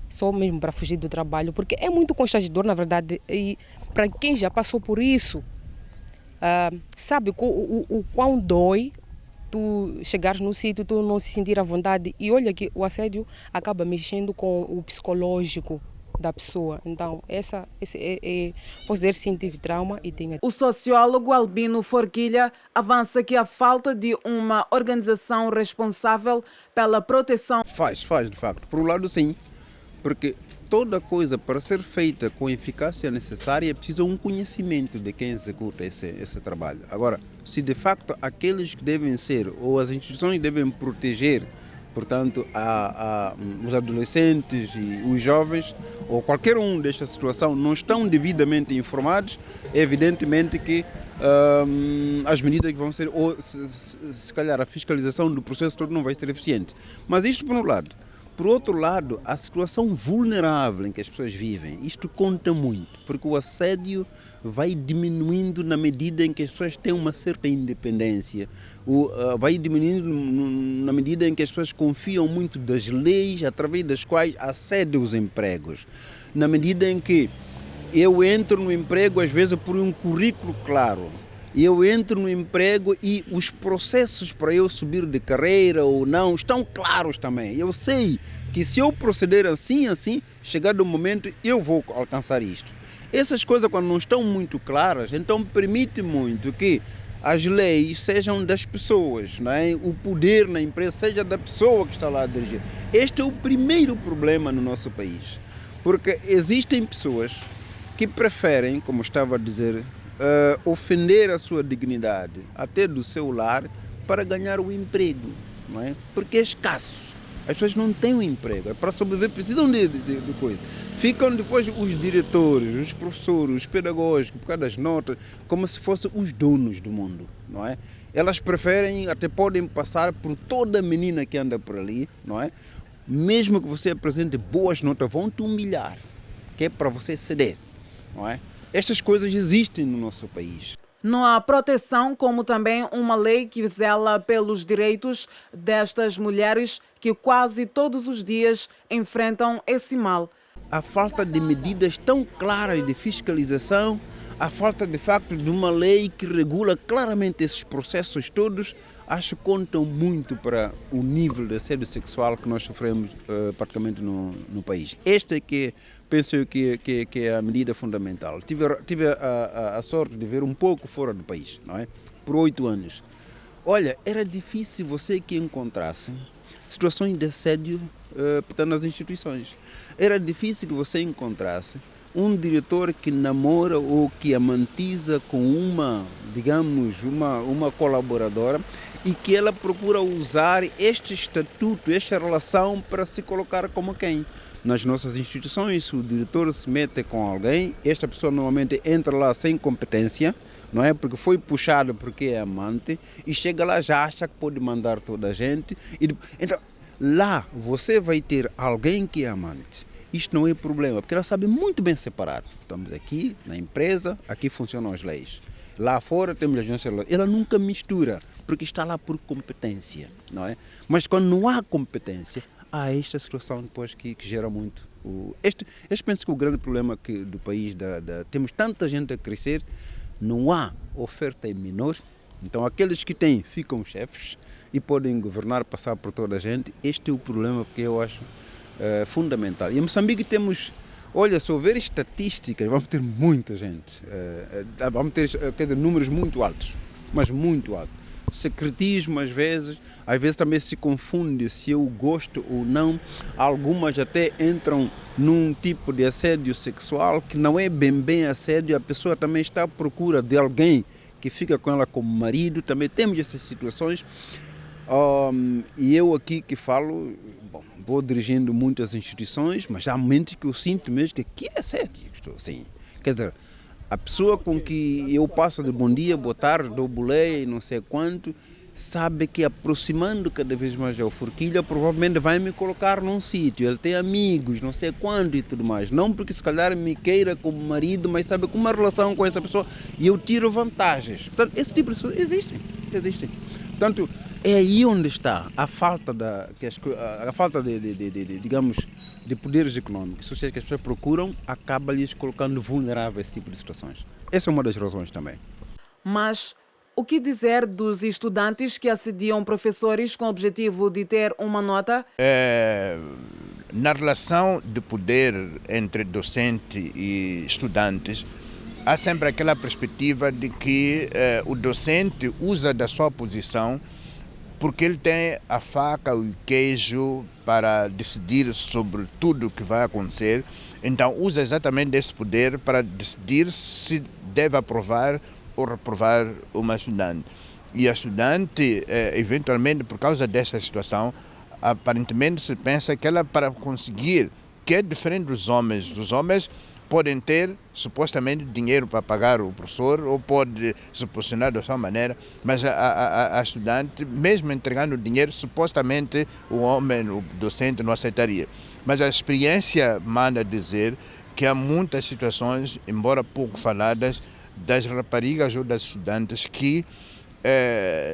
só mesmo para fugir do trabalho, porque é muito constrangedor, na verdade, e para quem já passou por isso, sabe o quão dói tu chegares num sítio, tu não se sentir à vontade. E olha que o assédio acaba mexendo com o psicológico da pessoa. Então, posso dizer sim, tive trauma e tenho. O sociólogo Albino Forquilha avança que a falta de uma organização responsável pela proteção... Faz de facto. Por um lado, sim, porque toda coisa para ser feita com eficácia necessária é preciso um conhecimento de quem executa esse trabalho. Agora, se de facto aqueles que devem ser, ou as instituições devem proteger, portanto, os adolescentes e os jovens, ou qualquer um desta situação, não estão devidamente informados, é evidentemente que as medidas que vão ser, ou se calhar a fiscalização do processo todo não vai ser eficiente. Mas isto por um lado. Por outro lado, a situação vulnerável em que as pessoas vivem, isto conta muito, porque o assédio vai diminuindo na medida em que as pessoas têm uma certa independência, vai diminuindo na medida em que as pessoas confiam muito das leis através das quais acedem os empregos, na medida em que Eu entro no emprego às vezes por um currículo claro. Eu entro no emprego e os processos para eu subir de carreira ou não estão claros também. Eu sei que se eu proceder assim, chegado o momento, eu vou alcançar isto. Essas coisas, quando não estão muito claras, então permite muito que as leis sejam das pessoas, não é? O poder na empresa seja da pessoa que está lá a dirigir. Este é o primeiro problema no nosso país, porque existem pessoas que preferem, como estava a dizer, ofender a sua dignidade, até do seu lar, para ganhar o emprego, não é? Porque é escasso. As pessoas não têm um emprego, para sobreviver precisam de coisa. Ficam depois os diretores, os professores, os pedagógicos, por causa das notas, como se fossem os donos do mundo, não é? Elas preferem, até podem passar por toda menina que anda por ali, não é? Mesmo que você apresente boas notas, vão te humilhar, que é para você ceder, não é? Estas coisas existem no nosso país. Não há proteção, como também uma lei que zela pelos direitos destas mulheres que quase todos os dias enfrentam esse mal. A falta de medidas tão claras de fiscalização, a falta de facto de uma lei que regula claramente esses processos todos, acho que contam muito para o nível de assédio sexual que nós sofremos praticamente no país. Esta é que penso eu que é a medida fundamental. Tive a sorte de ver um pouco fora do país, não é? Por 8 anos. Olha, era difícil você que encontrasse situações de assédio nas instituições. Era difícil que você encontrasse um diretor que namora ou que amantiza com uma colaboradora e que ela procura usar este estatuto, esta relação para se colocar como quem? Nas nossas instituições, se o diretor se mete com alguém, esta pessoa normalmente entra lá sem competência, não é? Porque foi puxado porque é amante e chega lá já acha que pode mandar toda a gente. Então, lá você vai ter alguém que é amante. Isto não é problema, porque ela sabe muito bem separar. Estamos aqui na empresa, aqui funcionam as leis. Lá fora temos as agências. Ela nunca mistura, porque está lá por competência, não é? Mas quando não há competência, há esta situação depois que gera muito. Eu penso que o grande problema do país, temos tanta gente a crescer, não há oferta em menor, então aqueles que têm ficam chefes e podem governar, passar por toda a gente. Este é o problema que eu acho fundamental. E em Moçambique temos, olha, se houver estatísticas, vamos ter muita gente, vamos ter números muito altos, mas muito altos. Secretismo às vezes também se confunde se eu gosto ou não. Algumas até entram num tipo de assédio sexual que não é bem assédio, a pessoa também está à procura de alguém que fica com ela como marido, também temos essas situações. E eu aqui que falo, vou dirigindo muitas instituições, mas há momentos que eu sinto mesmo que é assédio. Assim, quer dizer, a pessoa com que eu passo de bom dia, boa tarde, dou boleia e não sei quanto, sabe que aproximando cada vez mais ao Forquilha, provavelmente vai me colocar num sítio. Ele tem amigos, não sei quanto e tudo mais. Não porque se calhar me queira como marido, mas sabe com uma relação com essa pessoa e eu tiro vantagens. Portanto, esse tipo de pessoas existem. Portanto, é aí onde está a falta de poderes econômicos sociais que as pessoas procuram, acaba-lhes colocando vulneráveis a esse tipo de situações. Essa é uma das razões também. Mas o que dizer dos estudantes que assediam professores com o objetivo de ter uma nota? Na relação de poder entre docente e estudantes, há sempre aquela perspectiva de que o docente usa da sua posição porque ele tem a faca e o queijo para decidir sobre tudo o que vai acontecer. Então usa exatamente esse poder para decidir se deve aprovar ou reprovar uma estudante. E a estudante, eventualmente, por causa dessa situação, aparentemente se pensa que ela, para conseguir, que é diferente dos homens podem ter supostamente dinheiro para pagar o professor ou pode se posicionar da sua maneira, mas a estudante, mesmo entregando o dinheiro, supostamente o homem, o docente, não aceitaria. Mas a experiência manda dizer que há muitas situações, embora pouco faladas, das raparigas ou das estudantes que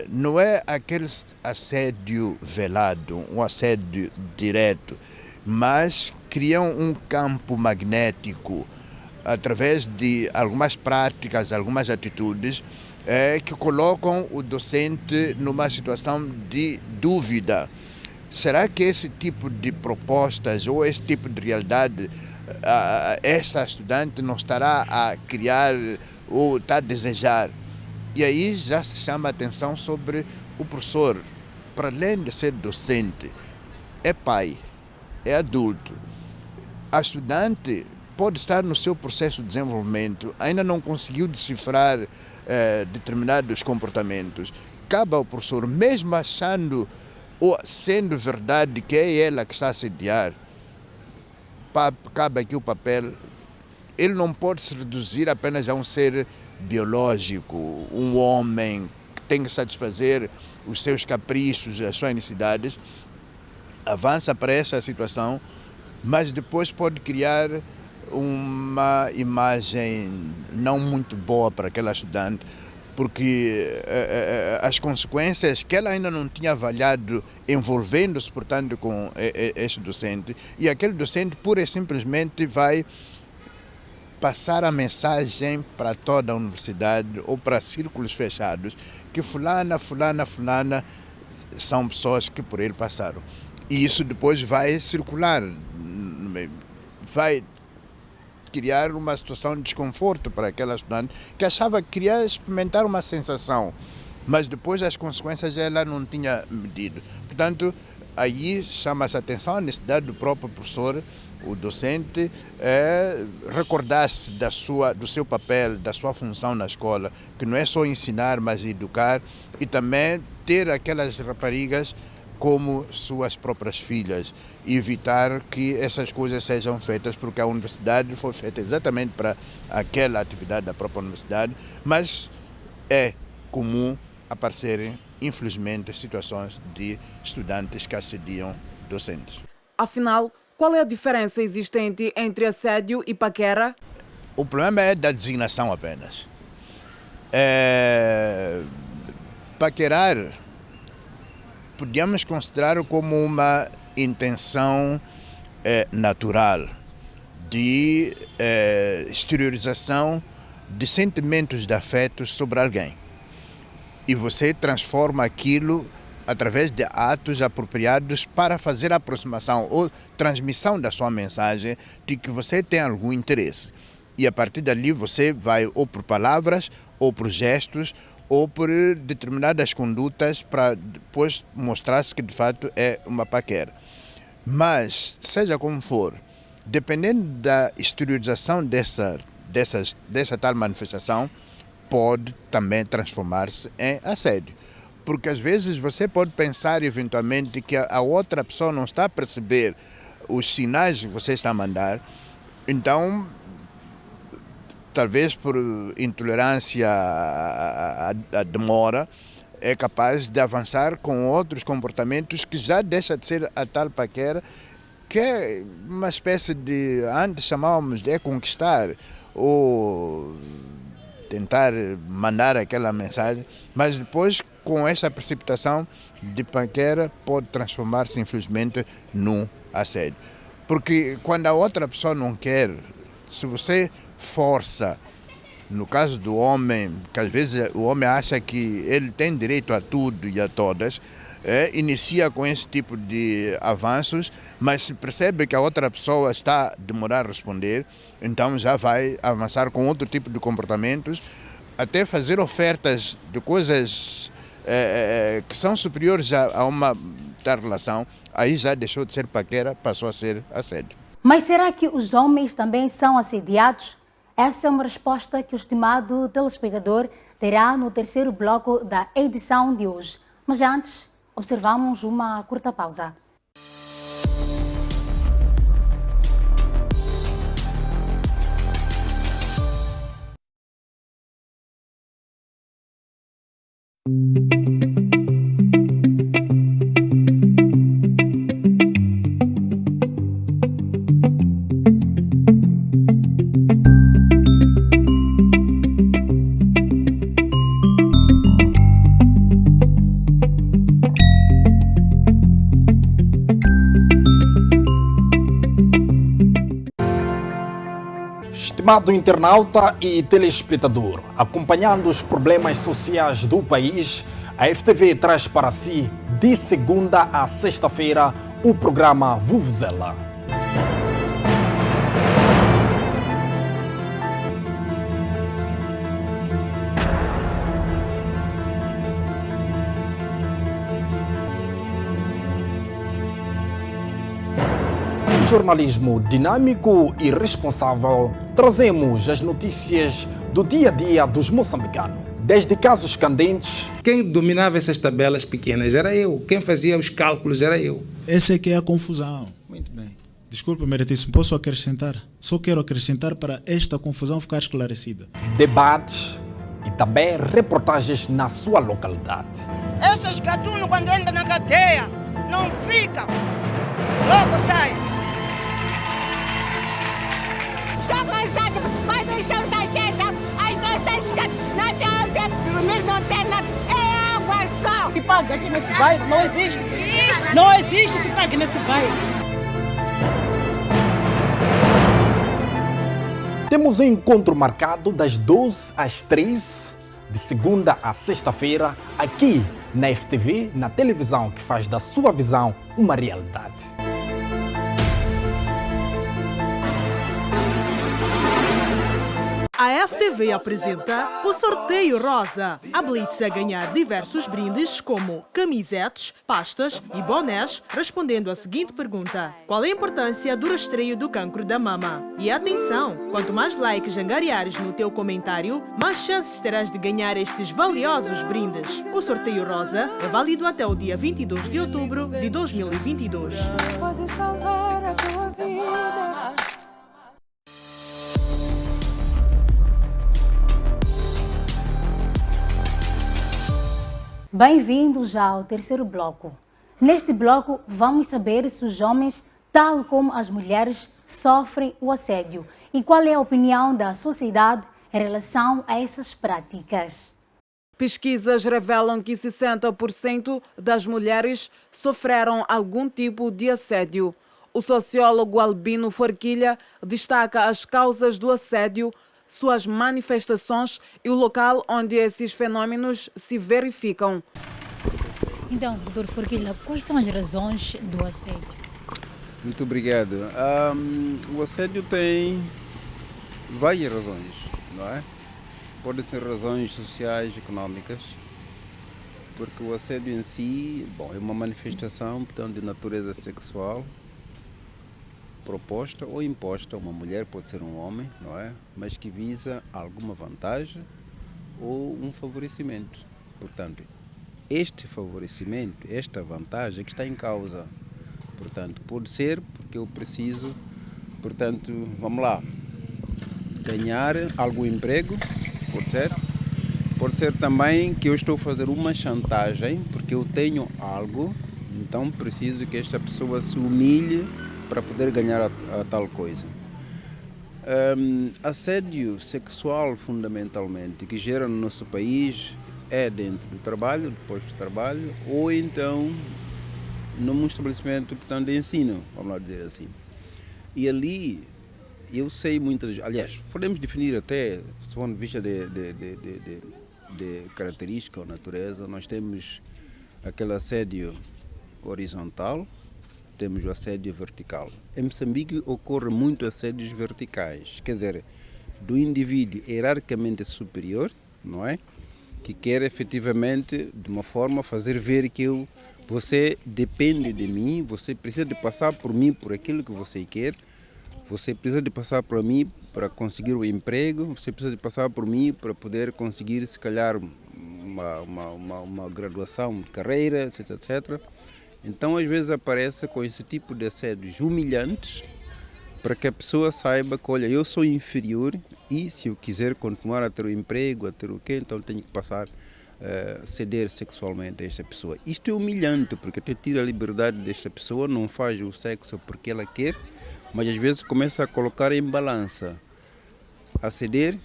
não é aquele assédio velado, um assédio direto, mas criam um campo magnético através de algumas práticas, algumas atitudes que colocam o docente numa situação de dúvida. Será que esse tipo de propostas ou esse tipo de realidade essa estudante não estará a criar ou está a desejar? E aí já se chama a atenção sobre o professor, para além de ser docente, é pai, é adulto. A estudante pode estar no seu processo de desenvolvimento, ainda não conseguiu decifrar determinados comportamentos. Cabe ao professor, mesmo achando ou sendo verdade que é ela que está a assediar, cabe aqui o papel. Ele não pode se reduzir apenas a um ser biológico, um homem que tem que satisfazer os seus caprichos, as suas necessidades. Avança para essa situação, mas depois pode criar uma imagem não muito boa para aquela estudante, porque as consequências que ela ainda não tinha avaliado envolvendo-se, portanto, com este docente, e aquele docente pura e simplesmente vai passar a mensagem para toda a universidade ou para círculos fechados que fulana são pessoas que por ele passaram. E isso depois vai circular, vai criar uma situação de desconforto para aquela estudante que achava que queria experimentar uma sensação, mas depois as consequências ela não tinha medido. Portanto, aí chama-se a atenção a necessidade do próprio professor, o docente, recordar-se do seu papel, da sua função na escola, que não é só ensinar, mas educar, e também ter aquelas raparigas como suas próprias filhas, e evitar que essas coisas sejam feitas, porque a universidade foi feita exatamente para aquela atividade da própria universidade, mas é comum aparecerem, infelizmente, situações de estudantes que assediam docentes. Afinal, qual é a diferença existente entre assédio e paquera? O problema é da designação apenas. Paquerar podíamos considerar como uma intenção natural de exteriorização de sentimentos de afetos sobre alguém. E você transforma aquilo através de atos apropriados para fazer a aproximação ou transmissão da sua mensagem de que você tem algum interesse. E a partir dali você vai ou por palavras, ou por gestos, ou por determinadas condutas para depois mostrar-se que de fato é uma paquera. Mas, seja como for, dependendo da exteriorização dessa tal manifestação, pode também transformar-se em assédio. Porque às vezes você pode pensar eventualmente que a outra pessoa não está a perceber os sinais que você está a mandar, então talvez por intolerância à demora, é capaz de avançar com outros comportamentos que já deixa de ser a tal paquera, que é uma espécie de, antes chamávamos de conquistar ou tentar mandar aquela mensagem, mas depois com essa precipitação de paquera pode transformar-se infelizmente num assédio. Porque quando a outra pessoa não quer, se você força, no caso do homem, que às vezes o homem acha que ele tem direito a tudo e a todas, inicia com esse tipo de avanços, mas se percebe que a outra pessoa está a demorar a responder, então já vai avançar com outro tipo de comportamentos, até fazer ofertas de coisas que são superiores a uma tal relação, aí já deixou de ser paquera, passou a ser assédio. Mas será que os homens também são assediados? Essa é uma resposta que o estimado telespectador terá no terceiro bloco da edição de hoje. Mas antes, observamos uma curta pausa. Estimado internauta e telespectador, acompanhando os problemas sociais do país, a FTV traz para si, de segunda a sexta-feira, o programa Vuvuzela. Jornalismo dinâmico e responsável, trazemos as notícias do dia a dia dos moçambicanos. Desde casos candentes. Quem dominava essas tabelas pequenas era eu. Quem fazia os cálculos era eu. Essa é que é a confusão. Muito bem. Desculpa, meritíssimo, posso acrescentar? Só quero acrescentar para esta confusão ficar esclarecida. Debates e também reportagens na sua localidade. Esses gatunos, quando entram na cadeia, não ficam. Logo saem. Estou cansado, vai deixar da gente as nossas casas, não tem onde dormir, não tem nada, é água só. Que paga aqui nesse bairro, não existe. Não existe que pague nesse bairro. Temos um encontro marcado das 12 às 3, de segunda a sexta-feira, aqui na FTV, na televisão que faz da sua visão uma realidade. A FTV apresenta o Sorteio Rosa. Habilite-se a ganhar diversos brindes como camisetes, pastas e bonés, respondendo à seguinte pergunta: qual é a importância do rastreio do cancro da mama? E atenção, quanto mais likes angariares no teu comentário, mais chances terás de ganhar estes valiosos brindes. O Sorteio Rosa é válido até o dia 22 de outubro de 2022. Pode salvar a tua vida. Bem-vindos ao terceiro bloco. Neste bloco, vamos saber se os homens, tal como as mulheres, sofrem o assédio e qual é a opinião da sociedade em relação a essas práticas. Pesquisas revelam que 60% das mulheres sofreram algum tipo de assédio. O sociólogo Albino Forquilha destaca as causas do assédio, suas manifestações e o local onde esses fenômenos se verificam. Então, Dr. Forquilha, quais são as razões do assédio? Muito obrigado. O assédio tem várias razões, não é? Podem ser razões sociais, econômicas, porque o assédio em si, é uma manifestação, portanto, de natureza sexual, proposta ou imposta a uma mulher, pode ser um homem, não é? Mas que visa alguma vantagem ou um favorecimento. Portanto, este favorecimento, esta vantagem que está em causa. Portanto, pode ser porque eu preciso, portanto, vamos lá, ganhar algum emprego, pode ser. Pode ser também que eu estou a fazer uma chantagem porque eu tenho algo, então preciso que esta pessoa se humilhe para poder ganhar a tal coisa. Assédio sexual, fundamentalmente, que gera no nosso país é dentro do trabalho, do posto de trabalho, ou então num estabelecimento, portanto, de ensino, vamos lá dizer assim. E ali, eu sei muitas... Aliás, podemos definir até, do ponto de vista de característica ou natureza, nós temos aquele assédio horizontal, temos o assédio vertical. Em Moçambique ocorre muito assédios verticais, quer dizer, do indivíduo hierarquicamente superior, não é? Que quer efetivamente, de uma forma, fazer ver que você depende de mim, você precisa de passar por mim por aquilo que você quer, você precisa de passar por mim para conseguir o emprego, você precisa de passar por mim para poder conseguir, se calhar, uma graduação de carreira, etc, etc. Então, às vezes, aparece com esse tipo de assédios humilhantes para que a pessoa saiba que, olha, eu sou inferior e se eu quiser continuar a ter o emprego, a ter o quê, então tenho que passar a ceder sexualmente a esta pessoa. Isto é humilhante porque até tira a liberdade desta pessoa, não faz o sexo porque ela quer, mas às vezes começa a colocar em balança, a ceder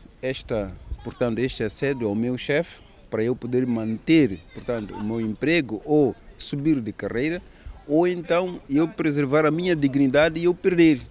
portanto, este assédio ao meu chefe para eu poder manter, portanto, o meu emprego ou subir de carreira, ou então eu preservar a minha dignidade e eu perder.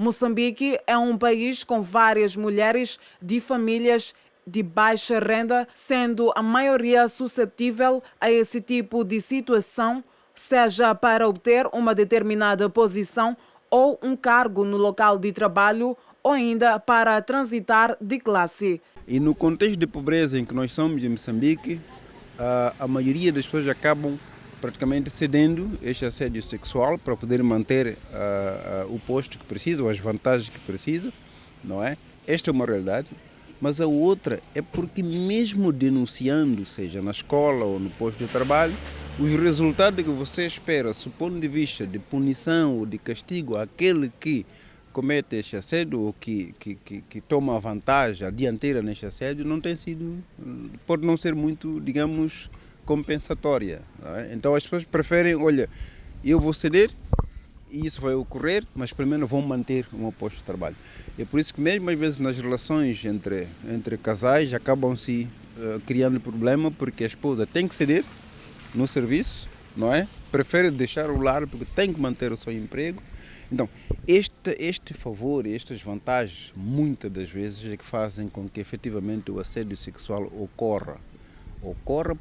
Moçambique é um país com várias mulheres de famílias de baixa renda, sendo a maioria suscetível a esse tipo de situação, seja para obter uma determinada posição ou um cargo no local de trabalho, ou ainda para transitar de classe. E no contexto de pobreza em que nós somos em Moçambique, a maioria das pessoas acabam praticamente cedendo este assédio sexual para poder manter o posto que precisa, ou as vantagens que precisa, não é? Esta é uma realidade. Mas a outra é porque mesmo denunciando, seja na escola ou no posto de trabalho, os resultados que você espera, do ponto de vista de punição ou de castigo àquele que comete este assédio ou que toma a vantagem, a dianteira neste assédio, não tem sido, pode não ser muito, digamos, compensatória. Não é? Então as pessoas preferem, olha, eu vou ceder e isso vai ocorrer, mas primeiro vão manter o meu posto de trabalho. É por isso que mesmo às vezes nas relações entre casais acabam-se criando problema, porque a esposa tem que ceder no serviço, não é? Prefere deixar o lar porque tem que manter o seu emprego. Então, este favor, estas vantagens, muitas das vezes é que fazem com que efetivamente o assédio sexual ocorra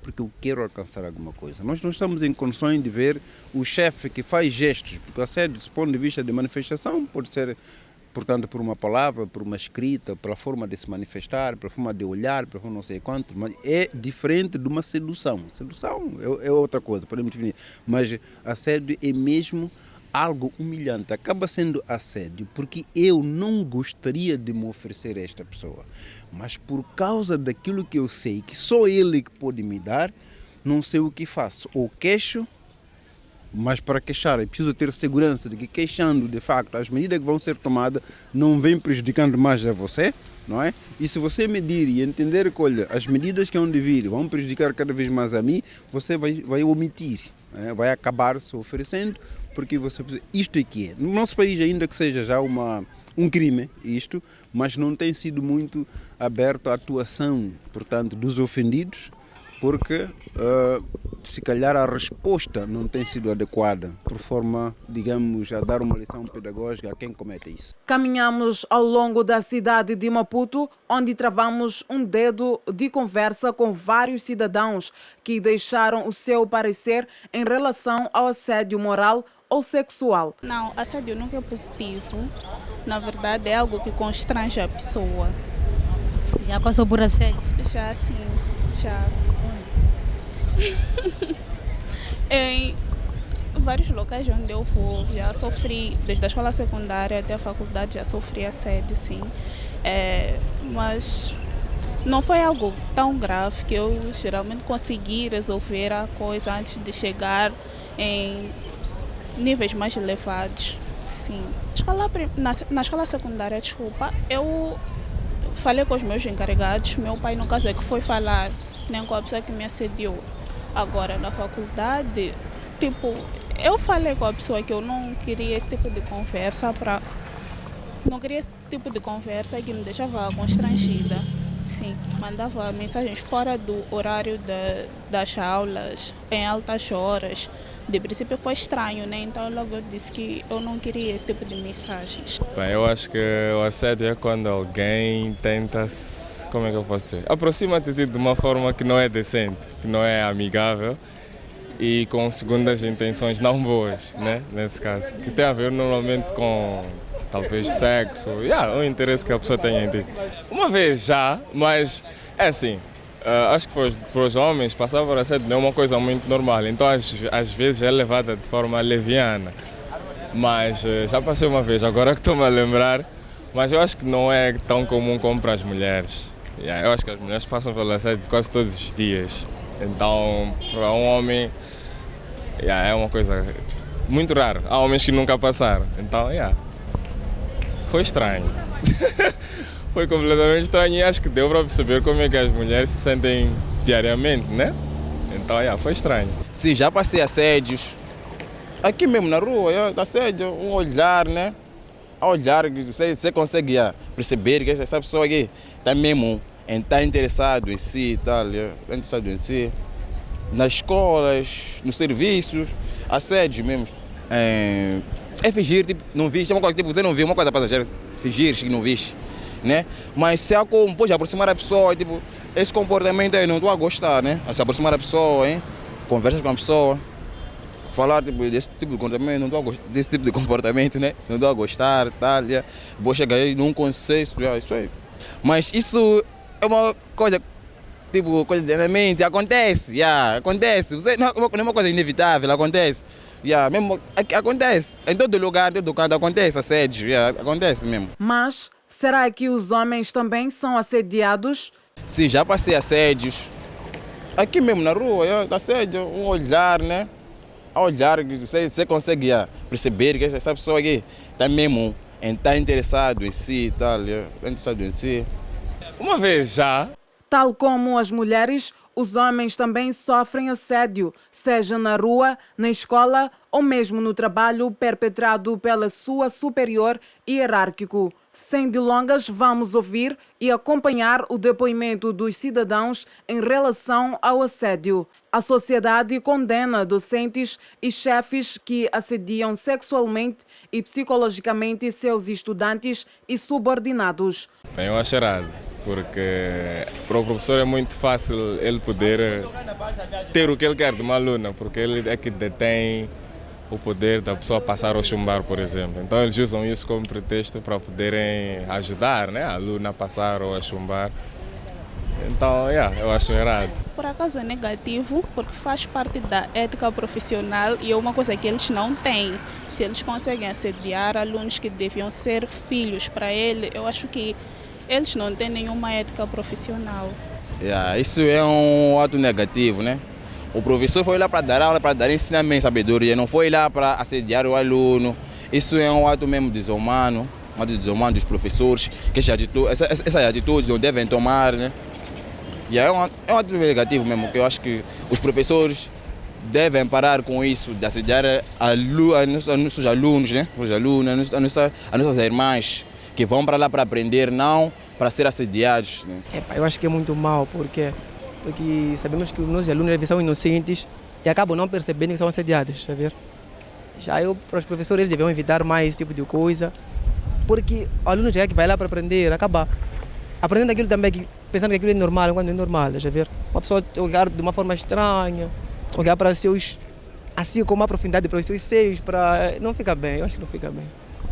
porque eu quero alcançar alguma coisa. Nós não estamos em condições de ver o chefe que faz gestos, porque o assédio, do ponto de vista de manifestação, pode ser, portanto, por uma palavra, por uma escrita, pela forma de se manifestar, pela forma de olhar, pela forma não sei quanto, mas é diferente de uma sedução. Sedução é outra coisa, podemos definir, mas assédio é mesmo algo humilhante, acaba sendo assédio, porque eu não gostaria de me oferecer a esta pessoa, mas por causa daquilo que eu sei, que só ele que pode me dar, não sei o que faço, ou queixo, mas para queixar é preciso ter segurança de que queixando, de facto, as medidas que vão ser tomadas não vêm prejudicando mais a você, não é? E se você medir e entender que, olha, as medidas que vão vir vão prejudicar cada vez mais a mim, você vai omitir, vai acabar se oferecendo, porque você isto é que é. No nosso país, ainda que seja já um crime isto, mas não tem sido muito aberto à atuação, portanto, dos ofendidos, porque se calhar a resposta não tem sido adequada, por forma, digamos, a dar uma lição pedagógica a quem comete isso. Caminhamos ao longo da cidade de Maputo, onde travamos um dedo de conversa com vários cidadãos que deixaram o seu parecer em relação ao assédio moral ou sexual. Não, assédio nunca é positivo. Na verdade, é algo que constrange a pessoa. Você já passou por assédio? Já, sim. Já. Em vários locais onde eu vou, já sofri, desde a escola secundária até a faculdade, já sofri assédio, sim. Mas não foi algo tão grave que eu geralmente consegui resolver a coisa antes de chegar em níveis mais elevados, sim. Na escola secundária, desculpa, eu falei com os meus encarregados, meu pai no caso é que foi falar, nem com a pessoa que me assediou. Agora na faculdade, eu falei com a pessoa que eu não queria esse tipo de conversa, não queria esse tipo de conversa que me deixava constrangida. Sim, mandava mensagens fora do horário das aulas, em altas horas. De princípio foi estranho, né? Então logo eu disse que eu não queria esse tipo de mensagens. Bem, eu acho que o assédio é quando alguém tenta, como é que eu posso dizer? Aproxima-te de uma forma que não é decente, que não é amigável e com segundas intenções não boas, né? Nesse caso, que tem a ver normalmente com talvez sexo, o interesse que a pessoa tem em ti. Uma vez já, mas é assim. Acho que para os homens passar por assédio não é uma coisa muito normal, então às vezes é levada de forma leviana. Mas já passei uma vez, agora que estou-me a lembrar, mas eu acho que não é tão comum como para as mulheres. Eu acho que as mulheres passam pelo assédio quase todos os dias, então para um homem é uma coisa muito rara. Há homens que nunca passaram, então foi estranho. Foi completamente estranho e acho que deu para perceber como é que as mulheres se sentem diariamente, né? Então, foi estranho. Sim, já passei assédios. Aqui mesmo na rua, assédio, um olhar, né? A olhar, você consegue perceber que essa pessoa aqui está mesmo, está interessado em si, está interessado em si. Nas escolas, nos serviços, assédio mesmo. é fingir, tipo, não viste, é uma coisa, tipo, você não viu, uma coisa passageira, fingir que não viste, né? Mas se há como, pode aproximar a pessoa, tipo, esse comportamento aí não estou a gostar, né? Se aproximar a pessoa, hein? Conversas com a pessoa, falar tipo, desse tipo de comportamento, não estou a gostar, desse tipo de comportamento, né? Não estou a gostar, tal, já. Vou chegar aí num consenso, já, isso aí. Mas isso é uma coisa, tipo, cotidianamente, acontece, já, acontece. Você, não é uma coisa inevitável, acontece. Yeah, mesmo, acontece, em todo lugar, em todo canto acontece assédio, yeah, acontece mesmo. Mas será que os homens também são assediados? Sim, já passei assédios. Aqui mesmo na rua, assédio, um olhar, né? A olhar, você consegue perceber que essa pessoa aqui está mesmo, está interessado em si, está interessado em si. Uma vez já. Tal como as mulheres, os homens também sofrem assédio, seja na rua, na escola ou mesmo no trabalho perpetrado pela sua superior hierárquico. Sem delongas, vamos ouvir e acompanhar o depoimento dos cidadãos em relação ao assédio. A sociedade condena docentes e chefes que assediam sexualmente e psicologicamente seus estudantes e subordinados. Bem, eu acho errado, porque para o professor é muito fácil ele poder ter o que ele quer de uma aluna, porque ele é que detém o poder da pessoa passar ou chumbar, por exemplo. Então eles usam isso como pretexto para poderem ajudar, né, a aluna a passar ou a chumbar. Então, eu acho errado. Por acaso é negativo, porque faz parte da ética profissional e é uma coisa que eles não têm. Se eles conseguem assediar alunos que deviam ser filhos para ele, eu acho que eles não têm nenhuma ética profissional. Isso é um ato negativo, né? O professor foi lá para dar aula, para dar ensinamento, sabedoria, não foi lá para assediar o aluno. Isso é um ato mesmo desumano, um ato desumano dos professores, que essas atitudes não devem tomar, né? E é um ato negativo mesmo, que eu acho que os professores devem parar com isso, de assediar a nossos alunos, né? Os alunos, as nossas irmãs, que vão para lá para aprender, não para ser assediados. Né? Eu acho que é muito mal, porque sabemos que os nossos alunos são inocentes e acabam não percebendo que são assediados, tá vendo? Para os professores deviam evitar mais esse tipo de coisa, porque o aluno já que vai lá para aprender, acaba aprendendo aquilo também, pensando que aquilo é normal, quando não é normal, tá vendo? Uma pessoa olhar de uma forma estranha, olhar para seus, assim com uma profundidade para os seus seios, não fica bem, eu acho que não fica bem.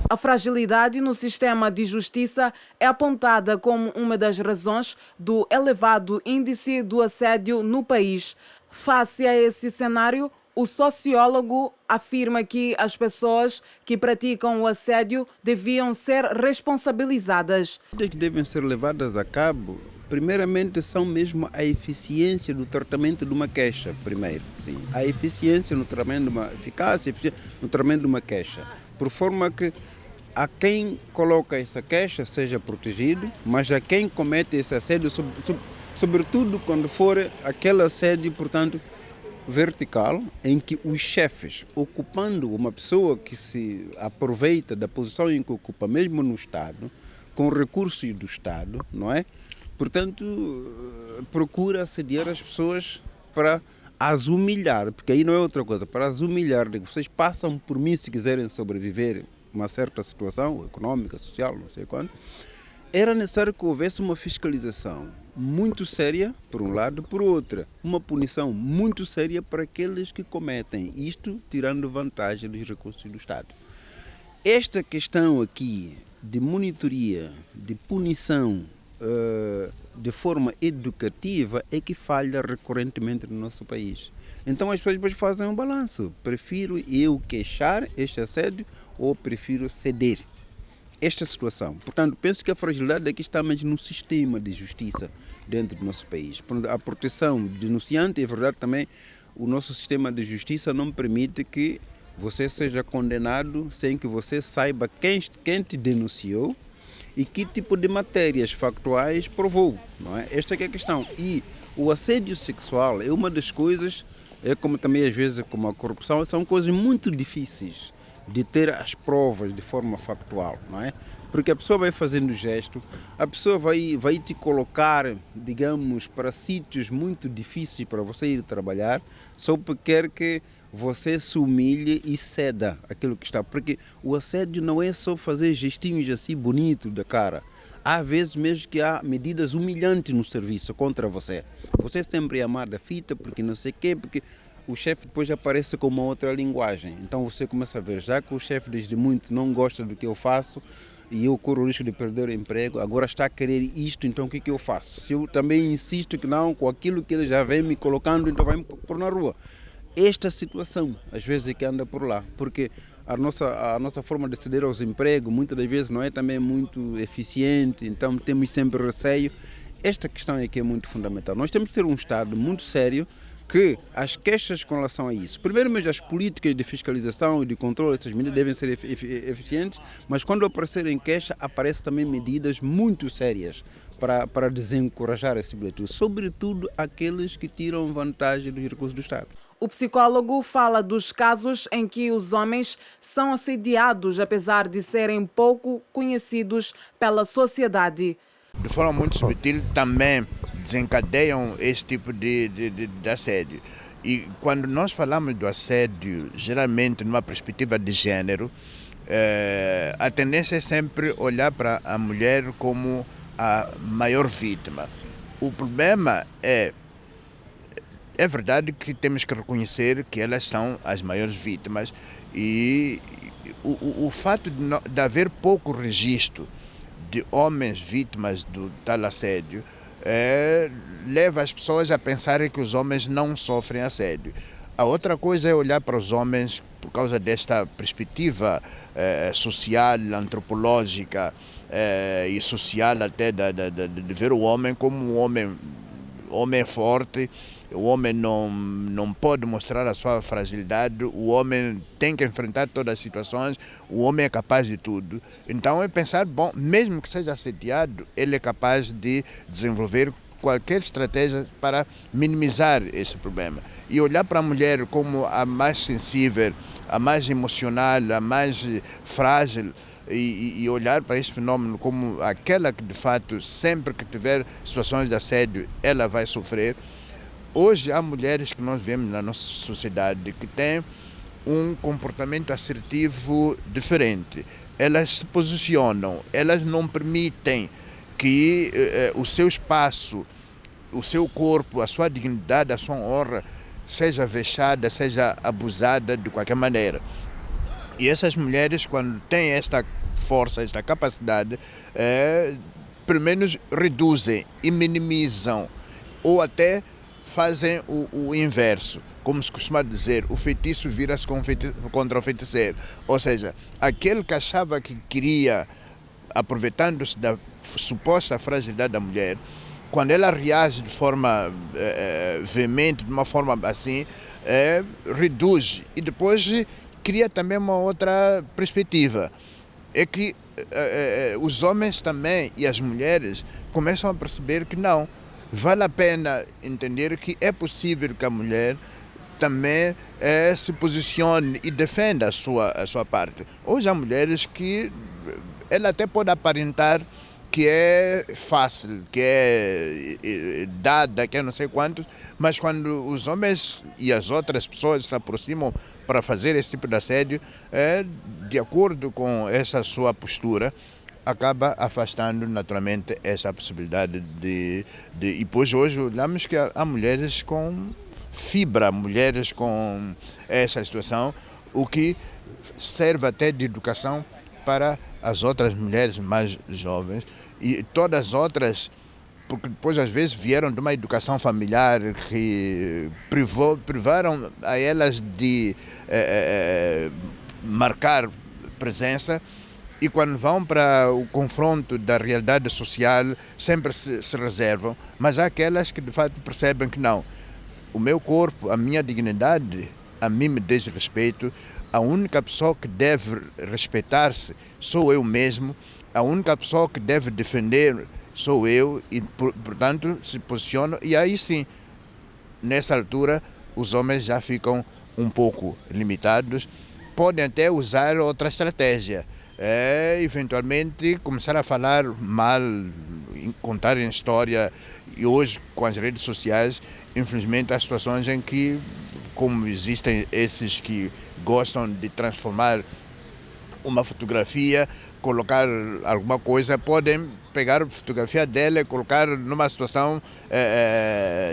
A fragilidade no sistema de justiça é apontada como uma das razões do elevado índice do assédio no país. Face a esse cenário, o sociólogo afirma que as pessoas que praticam o assédio deviam ser responsabilizadas. Que devem ser levadas a cabo, primeiramente, são mesmo a eficiência do tratamento de uma queixa, primeiro. Sim. A eficiência no tratamento de uma eficácia, no tratamento de uma queixa, por forma que a quem coloca essa queixa seja protegido, mas a quem comete esse assédio, sobretudo quando for aquele assédio, portanto, vertical, em que os chefes, ocupando uma pessoa que se aproveita da posição em que ocupa, mesmo no Estado, com recursos do Estado, não é? Portanto, procura assediar as pessoas para as humilhar, porque aí não é outra coisa, para as humilhar, de que vocês passam por mim se quiserem sobreviver uma certa situação econômica, social, não sei quanto. Era necessário que houvesse uma fiscalização muito séria, por um lado, por outro, uma punição muito séria para aqueles que cometem isto, tirando vantagem dos recursos do Estado. Esta questão aqui de monitoria, de punição de forma educativa é que falha recorrentemente no nosso país. Então as pessoas depois fazem um balanço. Prefiro eu queixar este assédio ou prefiro ceder esta situação. Portanto, penso que a fragilidade aqui está mais no sistema de justiça dentro do nosso país. A proteção do denunciante, é verdade também, o nosso sistema de justiça não permite que você seja condenado sem que você saiba quem te denunciou e que tipo de matérias factuais provou. Não é? Esta é a questão. E o assédio sexual é uma das coisas, é como também às vezes como a corrupção, são coisas muito difíceis de ter as provas de forma factual, não é? Porque a pessoa vai fazendo gesto, a pessoa vai te colocar, digamos, para sítios muito difíceis para você ir trabalhar, só porque quer que você se humilhe e ceda aquilo que está. Porque o assédio não é só fazer gestinhos assim bonitos da cara. Há vezes mesmo que há medidas humilhantes no serviço contra você. Você sempre é amado da fita, porque não sei o quê, porque o chefe depois aparece com uma outra linguagem. Então você começa a ver, já que o chefe desde muito não gosta do que eu faço e eu corro o risco de perder o emprego, agora está a querer isto, então o que eu faço? Se eu também insisto que não, com aquilo que ele já vem me colocando, então vai me pôr na rua. Esta situação, às vezes, é que anda por lá, porque a nossa forma de ceder aos empregos, muitas das vezes, não é também muito eficiente, então temos sempre receio. Esta questão é que é muito fundamental. Nós temos que ter um Estado muito sério, que as queixas com relação a isso, primeiro mesmo as políticas de fiscalização e de controle, essas medidas devem ser eficientes, mas quando aparecerem queixas, aparecem também medidas muito sérias para desencorajar esse bilhete, sobretudo aqueles que tiram vantagem dos recursos do Estado. O psicólogo fala dos casos em que os homens são assediados, apesar de serem pouco conhecidos pela sociedade. De forma muito sutil também desencadeiam este tipo de assédio. E quando nós falamos do assédio, geralmente numa perspectiva de gênero, a tendência é sempre olhar para a mulher como a maior vítima. O problema é verdade que temos que reconhecer que elas são as maiores vítimas e o fato de haver pouco registro de homens vítimas do tal assédio leva as pessoas a pensarem que os homens não sofrem assédio. A outra coisa é olhar para os homens por causa desta perspectiva social, antropológica e social até de ver o homem como um homem forte. O homem não pode mostrar a sua fragilidade, o homem tem que enfrentar todas as situações, o homem é capaz de tudo. Então é pensar, bom, mesmo que seja assediado, ele é capaz de desenvolver qualquer estratégia para minimizar esse problema. E olhar para a mulher como a mais sensível, a mais emocional, a mais frágil, e olhar para esse fenômeno como aquela que de fato, sempre que tiver situações de assédio, ela vai sofrer. Hoje há mulheres que nós vemos na nossa sociedade que têm um comportamento assertivo diferente. Elas se posicionam, elas não permitem que o seu espaço, o seu corpo, a sua dignidade, a sua honra seja vexada, seja abusada de qualquer maneira. E essas mulheres, quando têm esta força, esta capacidade, pelo menos reduzem e minimizam, ou até fazem o inverso. Como se costuma dizer, o feitiço vira-se contra o feiticeiro. Ou seja, aquele que achava que queria, aproveitando-se da suposta fragilidade da mulher, quando ela reage de forma veemente, de uma forma assim, reduz. E depois cria também uma outra perspectiva. É que os homens também e as mulheres começam a perceber que não. Vale a pena entender que é possível que a mulher também se posicione e defenda a sua parte. Hoje há mulheres que ela até pode aparentar que é fácil, que é dada, que é não sei quantos, mas quando os homens e as outras pessoas se aproximam para fazer esse tipo de assédio, de acordo com essa sua postura, acaba afastando naturalmente essa possibilidade e pois hoje olhamos que há mulheres com fibra, mulheres com essa situação, o que serve até de educação para as outras mulheres mais jovens e todas as outras, porque depois às vezes vieram de uma educação familiar que privaram a elas de marcar presença. E quando vão para o confronto da realidade social, sempre se reservam. Mas há aquelas que de fato percebem que não. O meu corpo, a minha dignidade, a mim me diz respeito. A única pessoa que deve respeitar-se sou eu mesmo. A única pessoa que deve defender sou eu. E, portanto, se posicionam. E aí sim, nessa altura, os homens já ficam um pouco limitados. Podem até usar outra estratégia. Eventualmente começar a falar mal, contar em história. E hoje, com as redes sociais, infelizmente há situações em que como existem esses que gostam de transformar uma fotografia, colocar alguma coisa, podem pegar a fotografia dela e colocar numa situação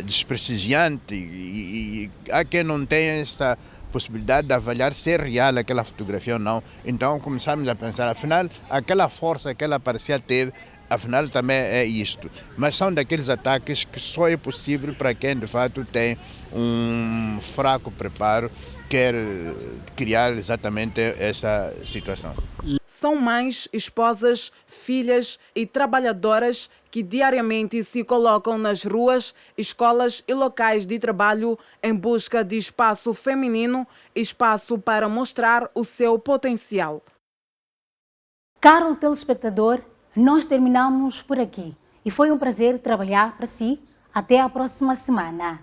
desprestigiante. E há quem não tenha esta possibilidade de avaliar se é real aquela fotografia ou não. Então começamos a pensar, afinal, aquela força que ela parecia ter, afinal também é isto. Mas são daqueles ataques que só é possível para quem de fato tem um fraco preparo, quer criar exatamente esta situação. São mães, esposas, filhas e trabalhadoras que diariamente se colocam nas ruas, escolas e locais de trabalho em busca de espaço feminino, espaço para mostrar o seu potencial. Caro telespectador, nós terminamos por aqui e foi um prazer trabalhar para si. Até a próxima semana.